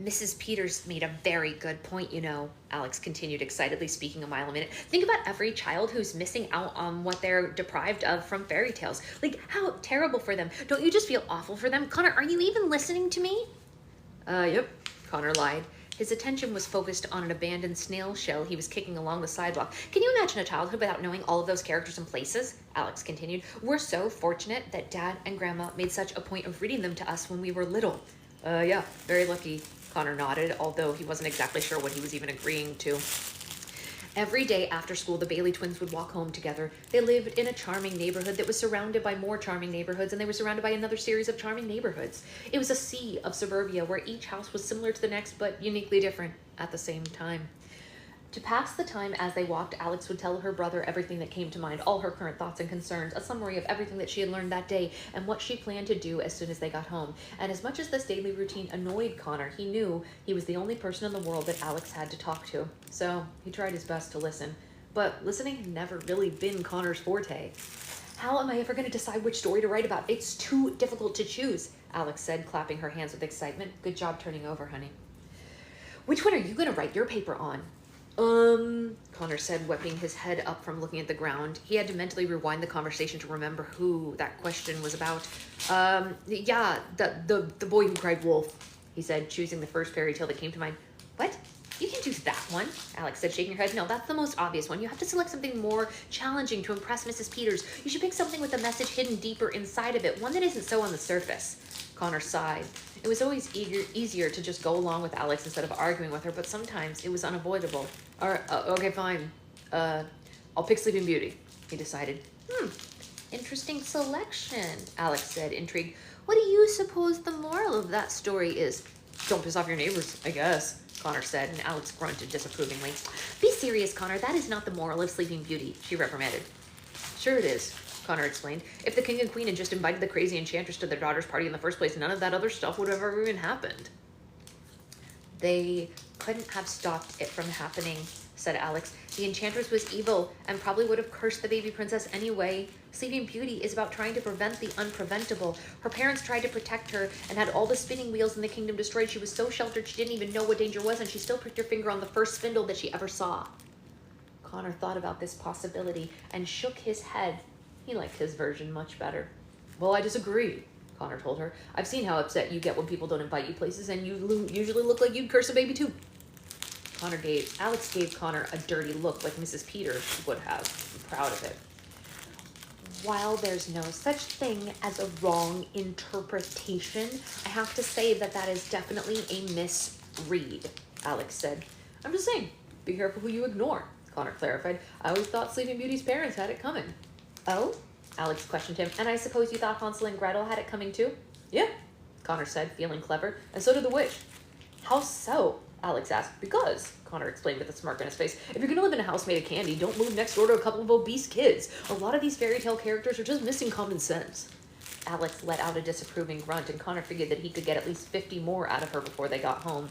Mrs. Peters made a very good point, you know, Alex continued excitedly, speaking a mile a minute. Think about every child who's missing out on what they're deprived of from fairy tales. Like, how terrible for them. Don't you just feel awful for them? Connor, are you even listening to me? Yep, Connor lied. His attention was focused on an abandoned snail shell he was kicking along the sidewalk. Can you imagine a childhood without knowing all of those characters and places? Alex continued. We're so fortunate that Dad and Grandma made such a point of reading them to us when we were little. Yeah, very lucky, Connor nodded, although he wasn't exactly sure what he was even agreeing to. Every day after school, the Bailey twins would walk home together. They lived in a charming neighborhood that was surrounded by more charming neighborhoods, and they were surrounded by another series of charming neighborhoods. It was a sea of suburbia where each house was similar to the next, but uniquely different at the same time. To pass the time as they walked, Alex would tell her brother everything that came to mind, all her current thoughts and concerns, a summary of everything that she had learned that day, and what she planned to do as soon as they got home. And as much as this daily routine annoyed Connor, he knew he was the only person in the world that Alex had to talk to. So he tried his best to listen. But listening had never really been Connor's forte. How am I ever going to decide which story to write about? It's too difficult to choose, Alex said, clapping her hands with excitement. Good job turning over, honey. Which one are you going to write your paper on? Connor said, whipping his head up from looking at the ground. He had to mentally rewind the conversation to remember who that question was about. Yeah, the boy who cried wolf, he said, choosing the first fairy tale that came to mind. What? You can't choose that one, Alex said, shaking her head. No, that's the most obvious one. You have to select something more challenging to impress Mrs. Peters. You should pick something with a message hidden deeper inside of it, one that isn't so on the surface. Connor sighed. It was always easier to just go along with Alex instead of arguing with her, but sometimes it was unavoidable. All right, okay, fine. I'll pick Sleeping Beauty, he decided. Interesting selection, Alex said, intrigued. What do you suppose the moral of that story is? Don't piss off your neighbors, I guess, Connor said, and Alex grunted disapprovingly. Be serious, Connor. That is not the moral of Sleeping Beauty, she reprimanded. Sure it is, Connor explained. If the king and queen had just invited the crazy enchantress to their daughter's party in the first place, none of that other stuff would have ever even happened. They couldn't have stopped it from happening, said Alex. The enchantress was evil and probably would have cursed the baby princess anyway. Sleeping Beauty is about trying to prevent the unpreventable. Her parents tried to protect her and had all the spinning wheels in the kingdom destroyed. She was so sheltered she didn't even know what danger was, and she still pricked her finger on the first spindle that she ever saw. Connor thought about this possibility and shook his head. He liked his version much better. Well, I disagree, Connor told her. I've seen how upset you get when people don't invite you places, and you usually look like you'd curse a baby too. Alex gave Connor a dirty look like Mrs. Peters would have. Proud of it. while there's no such thing as a wrong interpretation, I have to say that is definitely a misread, Alex said. I'm just saying, be careful who you ignore, Connor clarified. I always thought Sleeping Beauty's parents had it coming. Oh? Alex questioned him. And I suppose you thought Hansel and Gretel had it coming too? Yeah, Connor said, feeling clever. And so did the witch. How so? Alex asked. Because, Connor explained with a smirk on his face, if you're gonna live in a house made of candy, don't move next door to a couple of obese kids. A lot of these fairy tale characters are just missing common sense. Alex let out a disapproving grunt, and Connor figured that he could get at least 50 more out of her before they got home.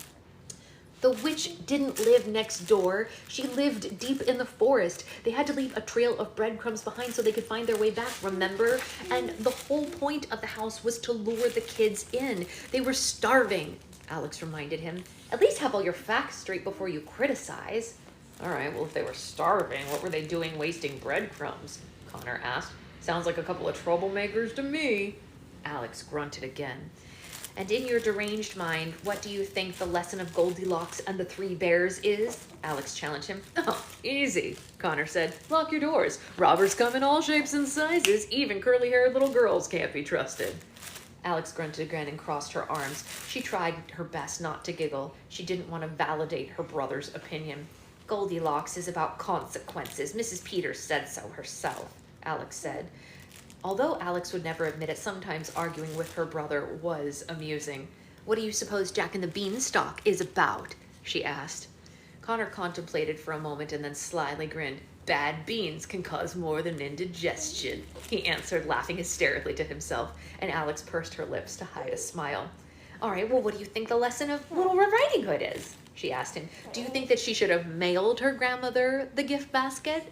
The witch didn't live next door. She lived deep in the forest. They had to leave a trail of breadcrumbs behind so they could find their way back, remember? And the whole point of the house was to lure the kids in. They were starving, Alex reminded him. At least have all your facts straight before you criticize. All right, well, if they were starving, what were they doing wasting breadcrumbs? Connor asked. Sounds like a couple of troublemakers to me. Alex grunted again. And in your deranged mind, what do you think the lesson of Goldilocks and the Three Bears is? Alex challenged him. Oh, easy, Connor said. Lock your doors. Robbers come in all shapes and sizes. Even curly-haired little girls can't be trusted. Alex grunted again and crossed her arms. She tried her best not to giggle. She didn't want to validate her brother's opinion. Goldilocks is about consequences. Mrs. Peters said so herself, Alex said. Although Alex would never admit it, sometimes arguing with her brother was amusing. What do you suppose Jack and the Beanstalk is about? She asked. Connor contemplated for a moment and then slyly grinned. Bad beans can cause more than indigestion, he answered, laughing hysterically to himself, and Alex pursed her lips to hide a smile. All right, well, what do you think the lesson of Little Red Riding Hood is? She asked him. Do you think that she should have mailed her grandmother the gift basket?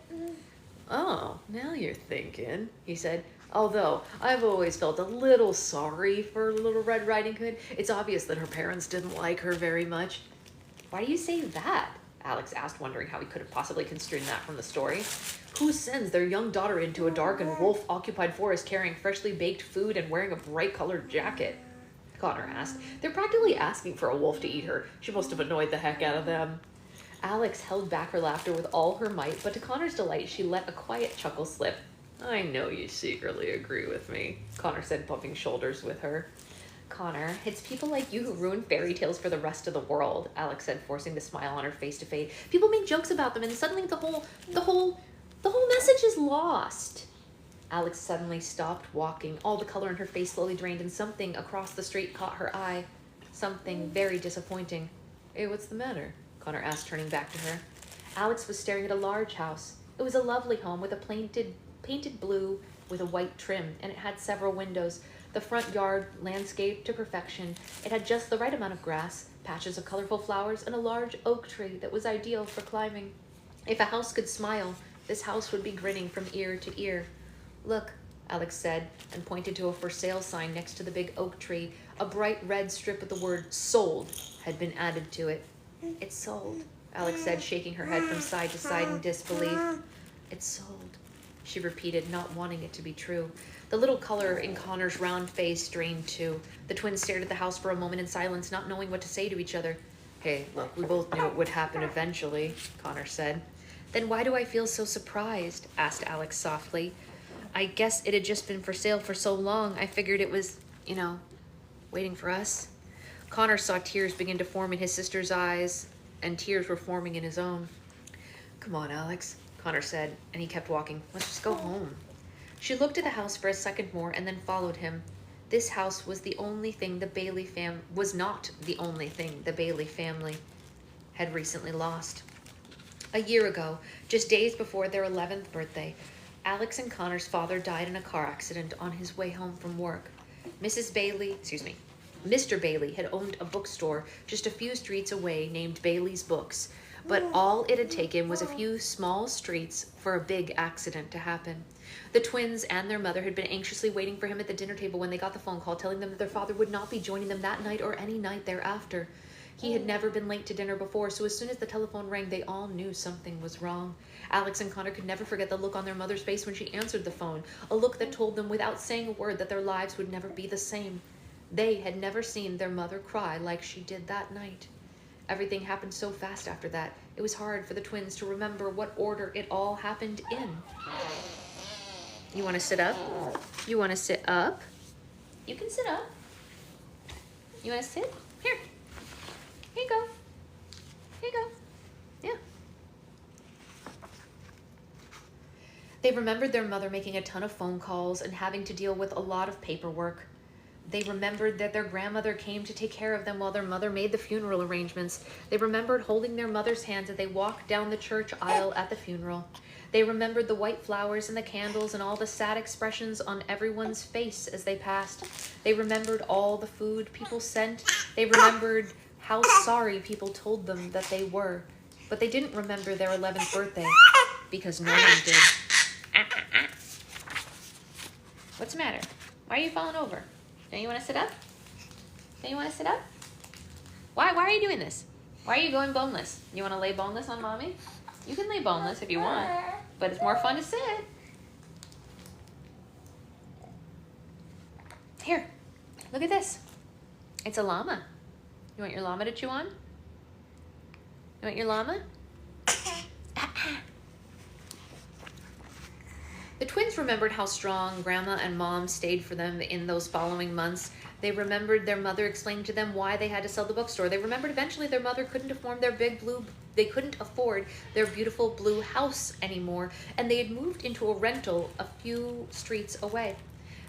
Oh, now you're thinking, he said. Although, I've always felt a little sorry for Little Red Riding Hood. It's obvious that her parents didn't like her very much. Why do you say that? Alex asked, wondering how he could have possibly construed that from the story. Who sends their young daughter into a dark and wolf-occupied forest carrying freshly baked food and wearing a bright-colored jacket? Connor asked. They're practically asking for a wolf to eat her. She must have annoyed the heck out of them. Alex held back her laughter with all her might, but to Connor's delight, she let a quiet chuckle slip. I know you secretly agree with me, Connor said, bumping shoulders with her. Connor, it's people like you who ruin fairy tales for the rest of the world, Alex said, forcing the smile on her face to fade. People make jokes about them and suddenly the whole message is lost. Alex suddenly stopped walking. All the color in her face slowly drained and something across the street caught her eye. Something very disappointing. Hey, what's the matter? Connor asked, turning back to her. Alex was staring at a large house. It was a lovely home with a painted blue with a white trim, and it had several windows. The front yard landscaped to perfection. It had just the right amount of grass, patches of colorful flowers, and a large oak tree that was ideal for climbing. If a house could smile, this house would be grinning from ear to ear. Look, Alex said, and pointed to a for sale sign next to the big oak tree. A bright red strip with the word sold had been added to it. It's sold, Alex said, shaking her head from side to side in disbelief. It's sold, she repeated, not wanting it to be true. The little color in Connor's round face drained too. The twins stared at the house for a moment in silence, not knowing what to say to each other. Hey, look, we both knew it would happen eventually, Connor said. Then why do I feel so surprised? Asked Alex softly. I guess it had just been for sale for so long. I figured it was, waiting for us. Connor saw tears begin to form in his sister's eyes, and tears were forming in his own. Come on, Alex, Connor said, and he kept walking. Let's just go home. She looked at the house for a second more and then followed him. This house was the only thing was not the only thing the Bailey family had recently lost. A year ago, just days before their 11th birthday, Alex and Connor's father died in a car accident on his way home from work. Mr. Bailey had owned a bookstore just a few streets away named Bailey's Books, but all it had taken was a few small streets for a big accident to happen. The twins and their mother had been anxiously waiting for him at the dinner table when they got the phone call telling them that their father would not be joining them that night or any night thereafter. He had never been late to dinner before, so as soon as the telephone rang, they all knew something was wrong. Alex and Connor could never forget the look on their mother's face when she answered the phone, a look that told them without saying a word that their lives would never be the same. They had never seen their mother cry like she did that night. Everything happened so fast after that, it was hard for the twins to remember what order it all happened in. You want to sit up? You want to sit up? You can sit up. You want to sit? Here. Here you go. Here you go. Yeah. They remembered their mother making a ton of phone calls and having to deal with a lot of paperwork. They remembered that their grandmother came to take care of them while their mother made the funeral arrangements. They remembered holding their mother's hands as they walked down the church aisle at the funeral. They remembered the white flowers and the candles and all the sad expressions on everyone's face as they passed. They remembered all the food people sent. They remembered how sorry people told them that they were. But they didn't remember their 11th birthday because no one did. What's the matter? Why are you falling over? Don't you want to sit up? Don't you want to sit up? Why are you doing this? Why are you going boneless? You want to lay boneless on mommy? You can lay boneless if you want, but it's more fun to sit. Here, look at this. It's a llama. You want your llama to chew on? You want your llama? The twins remembered how strong Grandma and Mom stayed for them in those following months. They remembered their mother explaining to them why they had to sell the bookstore. They remembered eventually their mother couldn't afford their beautiful blue house anymore, and they had moved into a rental a few streets away.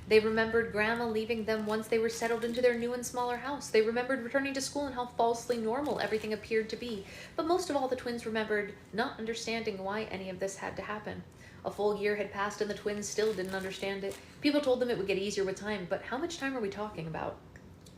They remembered Grandma leaving them once they were settled into their new and smaller house. They remembered returning to school and how falsely normal everything appeared to be. But most of all, the twins remembered not understanding why any of this had to happen. A full year had passed and the twins still didn't understand it. People told them it would get easier with time, but how much time are we talking about?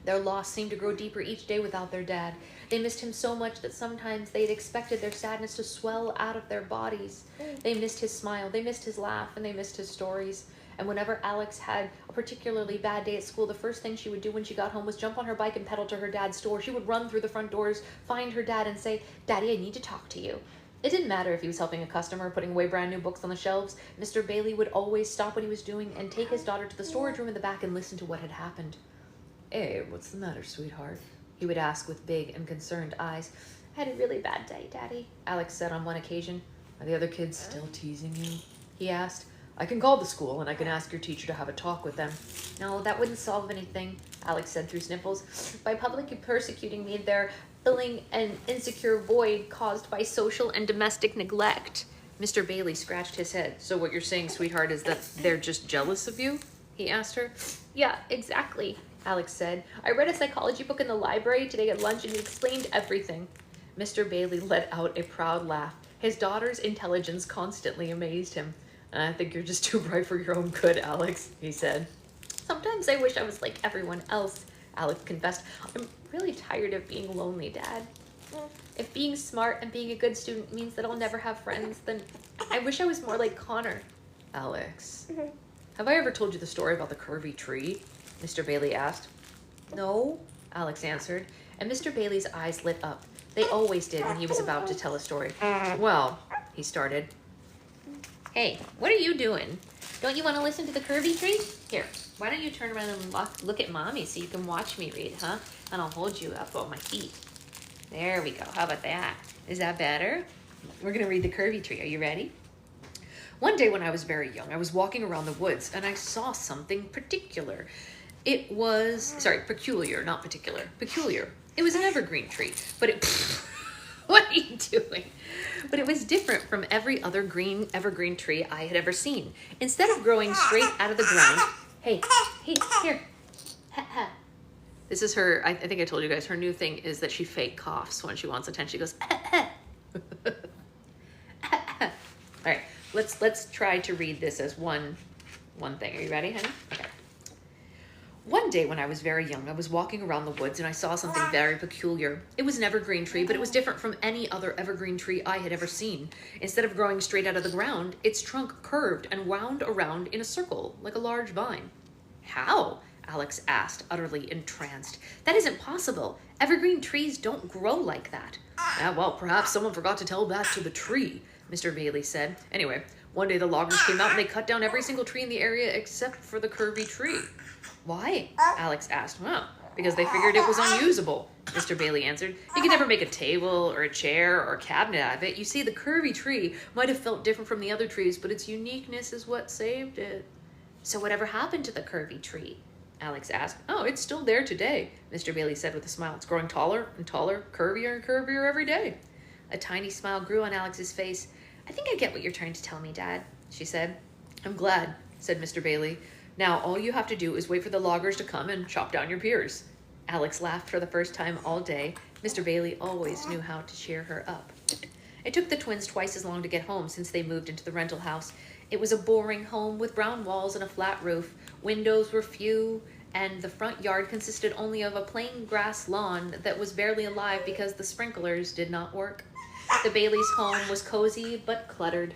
Their loss seemed to grow deeper each day without their dad. They missed him so much that sometimes they'd expected their sadness to swell out of their bodies. They missed his smile, they missed his laugh, and they missed his stories. And whenever Alex had a particularly bad day at school, the first thing she would do when she got home was jump on her bike and pedal to her dad's store. She would run through the front doors, find her dad, and say, "Daddy, I need to talk to you." It didn't matter if he was helping a customer, putting away brand new books on the shelves. Mr. Bailey would always stop what he was doing and take his daughter to the storage room in the back and listen to what had happened. "Hey, what's the matter, sweetheart?" he would ask with big and concerned eyes. "I had a really bad day, Daddy," Alex said on one occasion. "Are the other kids still teasing you?" he asked. "I can call the school and I can ask your teacher to have a talk with them." "No, that wouldn't solve anything," Alex said through sniffles. "By publicly persecuting me, they're filling an insecure void caused by social and domestic neglect." Mr. Bailey scratched his head. "So what you're saying, sweetheart, is that they're just jealous of you?" he asked her. "Yeah, exactly," Alex said. "I read a psychology book in the library today at lunch and it explained everything." Mr. Bailey let out a proud laugh. His daughter's intelligence constantly amazed him. "I think you're just too bright for your own good, Alex," he said. "Sometimes I wish I was like everyone else," Alex confessed. "I'm really tired of being lonely, Dad. If being smart and being a good student means that I'll never have friends, then I wish I was more like Connor." "Alex, have I ever told you the story about the curvy tree?" Mr. Bailey asked. "No," Alex answered, and Mr. Bailey's eyes lit up. They always did when he was about to tell a story. "Well," he started. "Hey, what are you doing? Don't you want to listen to the curvy tree? Here, why don't you turn around and look at Mommy so you can watch me read, huh? And I'll hold you up on my feet. There we go. How about that? Is that better? We're going to read the curvy tree. Are you ready?" One day when I was very young, I was walking around the woods and I saw something particular. It was, peculiar, not particular. Peculiar. It was an evergreen tree, but what are you doing? But it was different from every other evergreen tree I had ever seen. Instead of growing straight out of the ground, Hey, here. this is her, I think I told you guys, her new thing is that she fake coughs when she wants attention. She goes, All right, let's try to read this as one thing. Are you ready, honey? Okay. One day when I was very young, I was walking around the woods and I saw something very peculiar. It was an evergreen tree, but it was different from any other evergreen tree I had ever seen. Instead of growing straight out of the ground, its trunk curved and wound around in a circle, like a large vine. "How?" Alex asked, utterly entranced. "That isn't possible. Evergreen trees don't grow like that." "Yeah, well, perhaps someone forgot to tell that to the tree," Mr. Bailey said. "Anyway, one day the loggers came out and they cut down every single tree in the area except for the curvy tree." "Why?" Alex asked. "Well, because they figured it was unusable," Mr. Bailey answered. "You could never make a table or a chair or a cabinet out of it. You see, the curvy tree might have felt different from the other trees, but its uniqueness is what saved it." So whatever happened to the curvy tree? Alex asked. Oh, it's still there today, Mr. Bailey said with a smile. It's growing taller and taller, curvier and curvier every day. A tiny smile grew on Alex's face. I think I get what you're trying to tell me, Dad, she said. I'm glad, said Mr. Bailey. Now all you have to do is wait for the loggers to come and chop down your piers. Alex laughed for the first time all day. Mr. Bailey always knew how to cheer her up. It took the twins twice as long to get home since they moved into the rental house. It was a boring home with brown walls and a flat roof. Windows were few, and the front yard consisted only of a plain grass lawn that was barely alive because the sprinklers did not work. The Baileys' home was cozy but cluttered.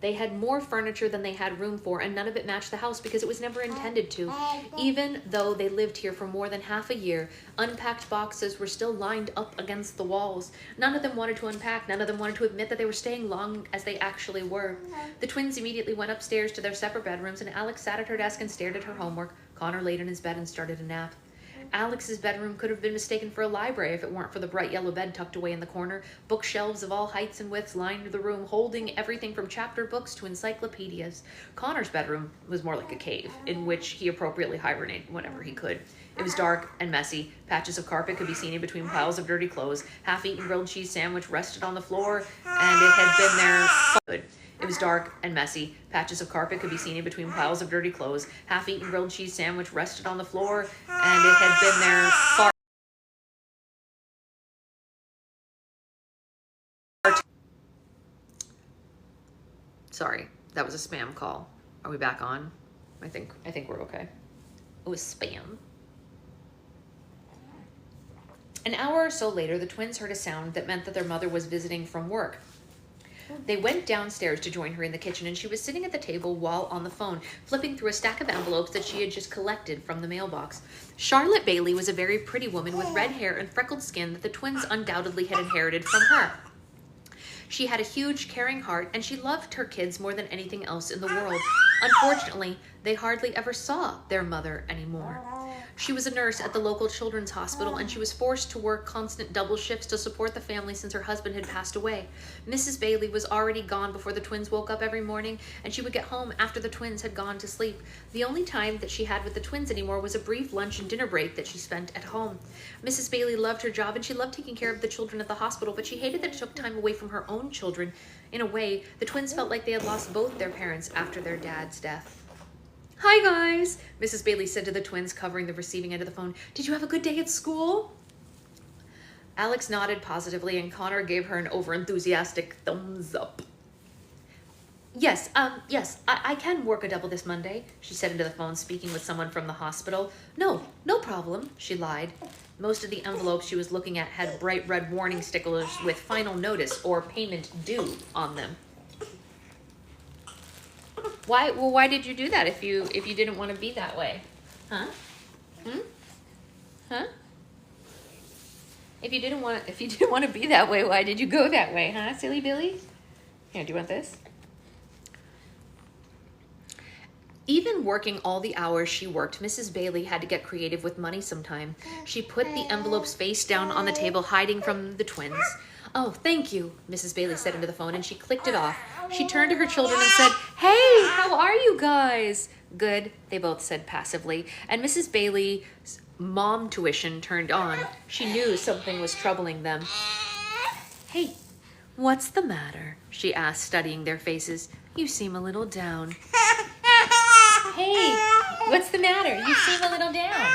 They had more furniture than they had room for, and none of it matched the house because it was never intended to. Even though they lived here for more than half a year, unpacked boxes were still lined up against the walls. None of them wanted to unpack. None of them wanted to admit that they were staying long as they actually were. The twins immediately went upstairs to their separate bedrooms, and Alex sat at her desk and stared at her homework. Connor laid in his bed and started a nap. Alex's bedroom could have been mistaken for a library if it weren't for the bright yellow bed tucked away in the corner. Bookshelves of all heights and widths lined the room, holding everything from chapter books to encyclopedias. Connor's bedroom was more like a cave, in which he appropriately hibernated whenever he could. It was dark and messy. Patches of carpet could be seen in between piles of dirty clothes. Half-eaten grilled cheese sandwich rested on the floor, and it had been there good. It was dark and messy. Patches of carpet could be seen in between piles of dirty clothes. Half-eaten grilled cheese sandwich rested on the floor, and it had been there far. Sorry, that was a spam call. Are we back on? I think we're okay. It was spam. An hour or so later, the twins heard a sound that meant that their mother was visiting from work. They went downstairs to join her in the kitchen, and she was sitting at the table while on the phone, flipping through a stack of envelopes that she had just collected from the mailbox. Charlotte Bailey was a very pretty woman with red hair and freckled skin that the twins undoubtedly had inherited from her. She had a huge, caring heart, and she loved her kids more than anything else in the world. Unfortunately, they hardly ever saw their mother anymore. She was a nurse at the local children's hospital, and she was forced to work constant double shifts to support the family since her husband had passed away. Mrs. Bailey was already gone before the twins woke up every morning, and she would get home after the twins had gone to sleep. The only time that she had with the twins anymore was a brief lunch and dinner break that she spent at home. Mrs. Bailey loved her job, and she loved taking care of the children at the hospital, but she hated that it took time away from her own children. In a way, the twins felt like they had lost both their parents after their dad's death. Hi, guys, Mrs. Bailey said to the twins, covering the receiving end of the phone. Did you have a good day at school? Alex nodded positively, and Connor gave her an overenthusiastic thumbs up. Yes, I can work a double this Monday, she said into the phone, speaking with someone from the hospital. No problem, she lied. Most of the envelopes she was looking at had bright red warning stickers with final notice or payment due on them. Why did you do that if you didn't want to be that way? Huh? Huh? If you didn't want to be that way, why did you go that way, huh, silly Billy? Here, do you want this? Even working all the hours she worked, Mrs. Bailey had to get creative with money sometime. She put the envelopes face down on the table, hiding from the twins. Oh, thank you, Mrs. Bailey said into the phone, and she clicked it off. She turned to her children and said, Hey, how are you guys? Good, they both said passively, and Mrs. Bailey's mom tuition turned on. She knew something was troubling them. Hey, what's the matter? She asked, studying their faces. You seem a little down. Hey, what's the matter? You seem a little down.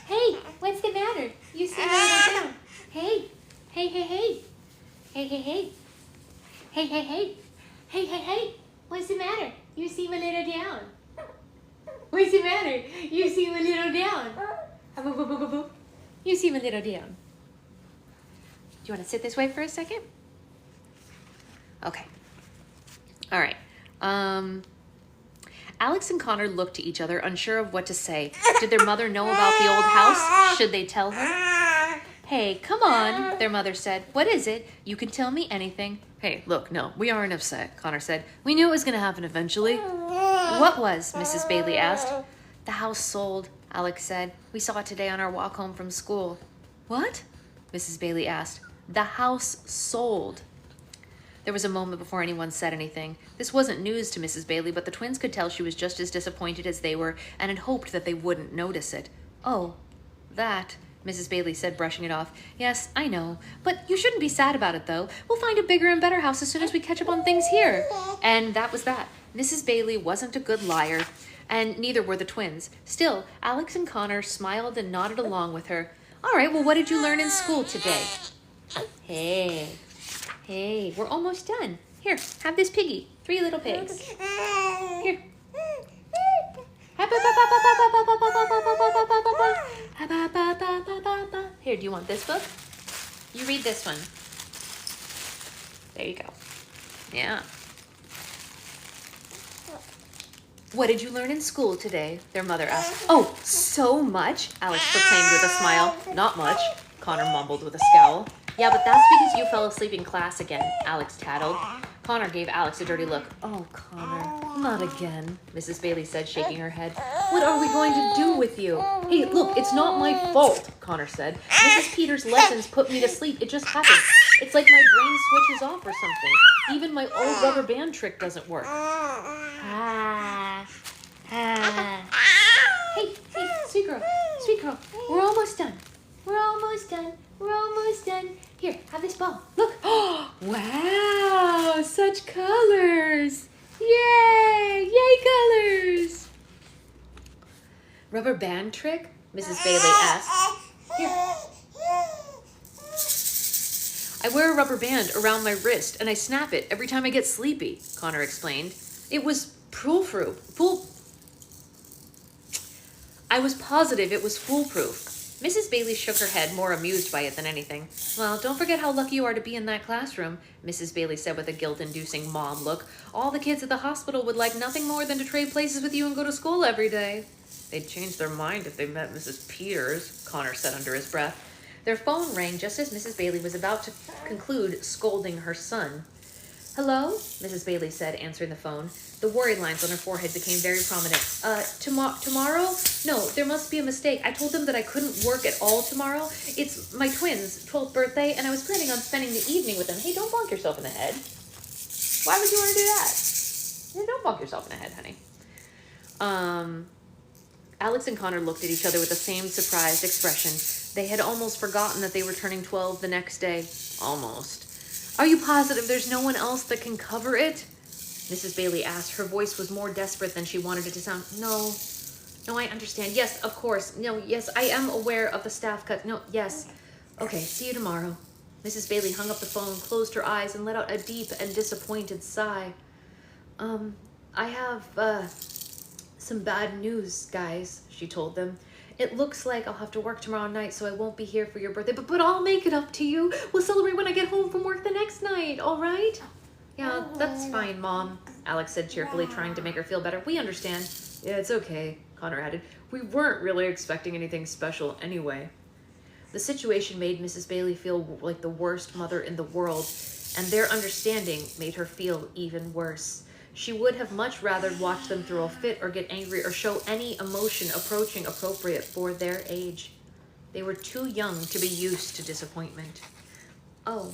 Hey, what's the matter? You seem a little down. Hey. Hey, what's the matter? You seem a little down. What's the matter? You seem a little down. You seem a little down. Do you want to sit this way for a second? Okay. All right. Alex and Connor looked to each other, unsure of what to say. Did their mother know about the old house? Should they tell her? Hey, come on, their mother said. What is it? You can tell me anything. Hey, look, no, we aren't upset, Connor said. We knew it was going to happen eventually. What was? Mrs. Bailey asked. The house sold, Alex said. We saw it today on our walk home from school. What? Mrs. Bailey asked. The house sold. There was a moment before anyone said anything. This wasn't news to Mrs. Bailey, but the twins could tell she was just as disappointed as they were and had hoped that they wouldn't notice it. "Oh, that," Mrs. Bailey said, brushing it off. "Yes, I know. But you shouldn't be sad about it, though. We'll find a bigger and better house as soon as we catch up on things here." And that was that. Mrs. Bailey wasn't a good liar, and neither were the twins. Still, Alex and Connor smiled and nodded along with her. "All right, well, what did you learn in school today?" Hey, we're almost done. Here, have this piggy. 3 little pigs. Here. Here, do you want this book? You read this one. There you go. Yeah. "What did you learn in school today?" their mother asked. "Oh, so much," Alex proclaimed with a smile. "Not much," Connor mumbled with a scowl. "Yeah, but that's because you fell asleep in class again," Alex tattled. Connor gave Alex a dirty look. "Oh, Connor, not again," Mrs. Bailey said, shaking her head. "What are we going to do with you?" "Hey, look, it's not my fault," Connor said. "Mrs. Peters' lessons put me to sleep. It just happens. It's like my brain switches off or something. Even my old rubber band trick doesn't work." Hey, sweet girl, we're almost done. We're almost done. Here, have this ball. Look. Oh, wow, such colors. Yay, colors. "Rubber band trick?" Mrs. Bailey asked. "Here. I wear a rubber band around my wrist and I snap it every time I get sleepy," Connor explained. "It was I was positive it was foolproof." Mrs. Bailey shook her head, more amused by it than anything. "Well, don't forget how lucky you are to be in that classroom," Mrs. Bailey said with a guilt-inducing mom look. "All the kids at the hospital would like nothing more than to trade places with you and go to school every day." "They'd change their mind if they met Mrs. Peters," Connor said under his breath. Their phone rang just as Mrs. Bailey was about to conclude scolding her son. "Hello?" Mrs. Bailey said, answering the phone. The worry lines on her forehead became very prominent. Tomorrow? No, there must be a mistake. I told them that I couldn't work at all tomorrow. It's my twins' 12th birthday, and I was planning on spending the evening with them." Hey, don't bonk yourself in the head. Why would you want to do that? Yeah, don't bonk yourself in the head, honey. Alex and Connor looked at each other with the same surprised expression. They had almost forgotten that they were turning 12 the next day. Almost. "Are you positive there's no one else that can cover it?" Mrs. Bailey asked. Her voice was more desperate than she wanted it to sound. No, I understand. Yes, of course. No, yes, I am aware of the staff cut. No, yes. Okay, see you tomorrow." Mrs. Bailey hung up the phone, closed her eyes, and let out a deep and disappointed sigh. I have, some bad news, guys," she told them. "It looks like I'll have to work tomorrow night, so I won't be here for your birthday. But I'll make it up to you. We'll celebrate when I get home from work the next night, all right?" "Yeah, that's fine, Mom," Alex said cheerfully, trying to make her feel better. "We understand." "Yeah, it's okay," Connor added. "We weren't really expecting anything special anyway." The situation made Mrs. Bailey feel like the worst mother in the world, and their understanding made her feel even worse. She would have much rather watch them throw a fit or get angry or show any emotion approaching appropriate for their age. They were too young to be used to disappointment. "Oh,"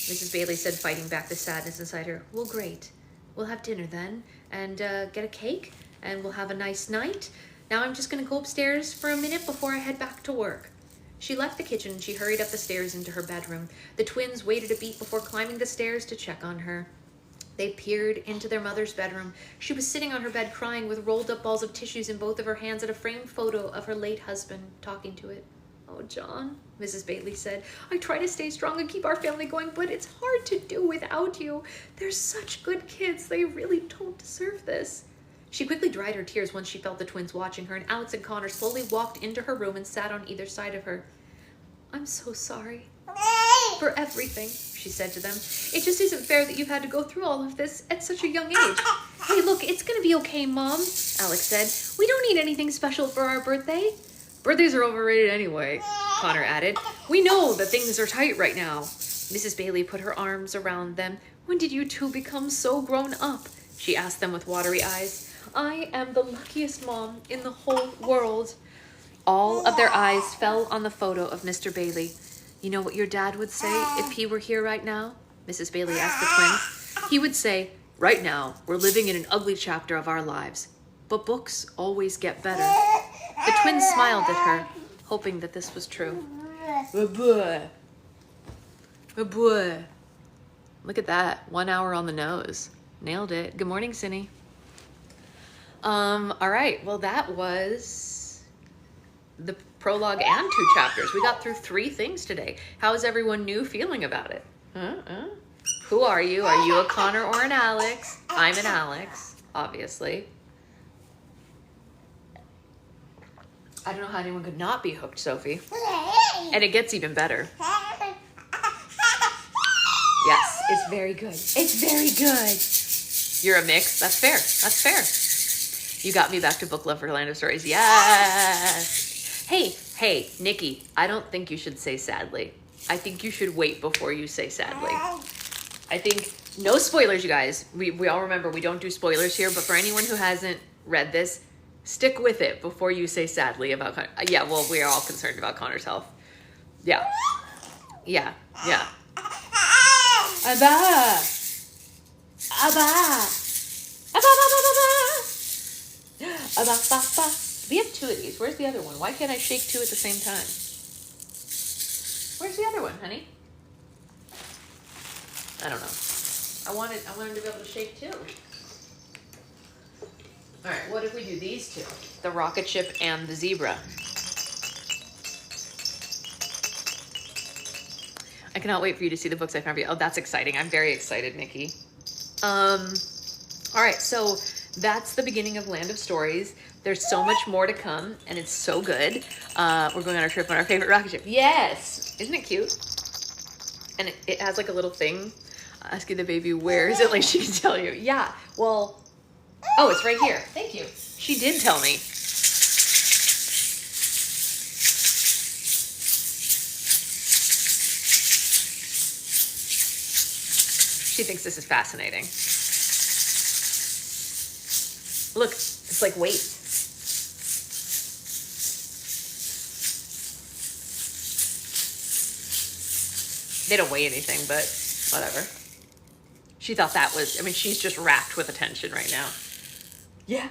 Mrs. Bailey said, fighting back the sadness inside her. "Well, great. We'll have dinner then, and get a cake, and we'll have a nice night. Now I'm just going to go upstairs for a minute before I head back to work." She left the kitchen and she hurried up the stairs into her bedroom. The twins waited a beat before climbing the stairs to check on her. They peered into their mother's bedroom. She was sitting on her bed crying with rolled up balls of tissues in both of her hands and a framed photo of her late husband talking to it. "Oh, John," Mrs. Bailey said, "I try to stay strong and keep our family going, but it's hard to do without you. They're such good kids. They really don't deserve this." She quickly dried her tears once she felt the twins watching her, and Alex and Connor slowly walked into her room and sat on either side of her. "I'm so sorry for everything," she said to them. "It just isn't fair that you've had to go through all of this at such a young age." "Hey, look, it's gonna be okay, Mom," Alex said. "We don't need anything special for our birthday." "Birthdays are overrated anyway," Connor added. "We know that things are tight right now." Mrs. Bailey put her arms around them. "When did you two become so grown up?" she asked them with watery eyes. "I am the luckiest mom in the whole world." All of their eyes fell on the photo of Mr. Bailey. "You know what your dad would say if he were here right now?" Mrs. Bailey asked the twins. He would say, "Right now, we're living in an ugly chapter of our lives, but books always get better." The twins smiled at her, hoping that this was true. Oh boy. Oh boy. Look at that. 1 hour on the nose. Nailed it. Good morning, Cindy. All right. Well, that was the prologue and 2 chapters. We got through 3 things today. How is everyone new feeling about it? Who are you? Are you a Connor or an Alex? I'm an Alex, obviously. I don't know how anyone could not be hooked, Sophie. And it gets even better. Yes, it's very good. It's very good. You're a mix. That's fair. That's fair. You got me back to Book Love for Land of Stories. Yes. Hey, Nikki, I don't think you should say sadly. I think you should wait before you say sadly. I think, no spoilers, you guys. We all remember we don't do spoilers here, but for anyone who hasn't read this, stick with it before you say sadly about Connor. Yeah, well, we are all concerned about Connor's health. Yeah. Abba. We have 2 of these. Where's the other one? Why can't I shake 2 at the same time? Where's the other one, honey? I don't know. I wanted to be able to shake 2. All right, what if we do these 2? The rocket ship and the zebra. I cannot wait for you to see the books I found for you. Oh, that's exciting. I'm very excited, Nikki. All right, so that's the beginning of Land of Stories. There's so much more to come, and it's so good. We're going on our trip on our favorite rocket ship. Yes! Isn't it cute? And it has like a little thing asking the baby, where is it? Like she can tell you. Yeah, well, oh, it's right here. Thank you. She did tell me. She thinks this is fascinating. Look, it's like weight. They don't weigh anything, but whatever. She thought that was, I mean, she's just rapt with attention right now. Yeah.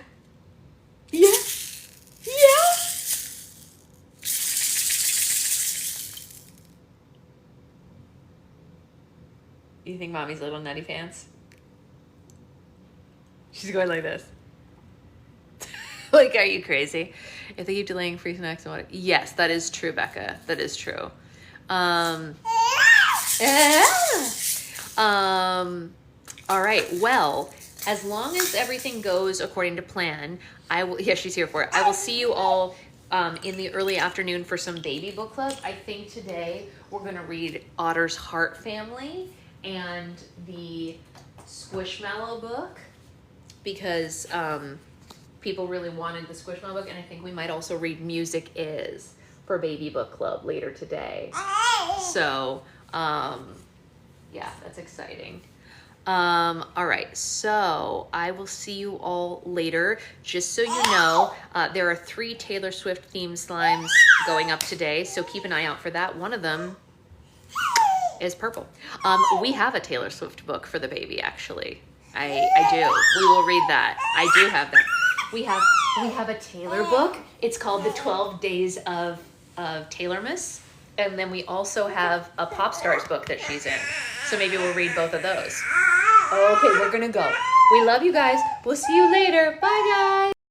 You think mommy's little nutty pants? She's going like this. Like, are you crazy? If they keep delaying free snacks and water. Yes, that is true, Becca. That is true. All right. Well, as long as everything goes according to plan, I will. Yeah, she's here for it. I will see you all in the early afternoon for some baby book club. I think today we're going to read Otter's Heart Family and the Squishmallow book because people really wanted the Squishmallow book, and I think we might also read Music Is for baby book club later today. So, yeah, that's exciting. All right, so I will see you all later. Just so you know, there are 3 Taylor Swift themed slimes going up today, so keep an eye out for that. One of them is purple. We have a Taylor Swift book for the baby, actually. I do. We will read that. I do have that. We have a Taylor book. It's called The 12 Days of Taylormas. And then we also have a Pop Stars book that she's in. So maybe we'll read both of those. Okay, we're gonna go. We love you guys. We'll see you later. Bye, guys.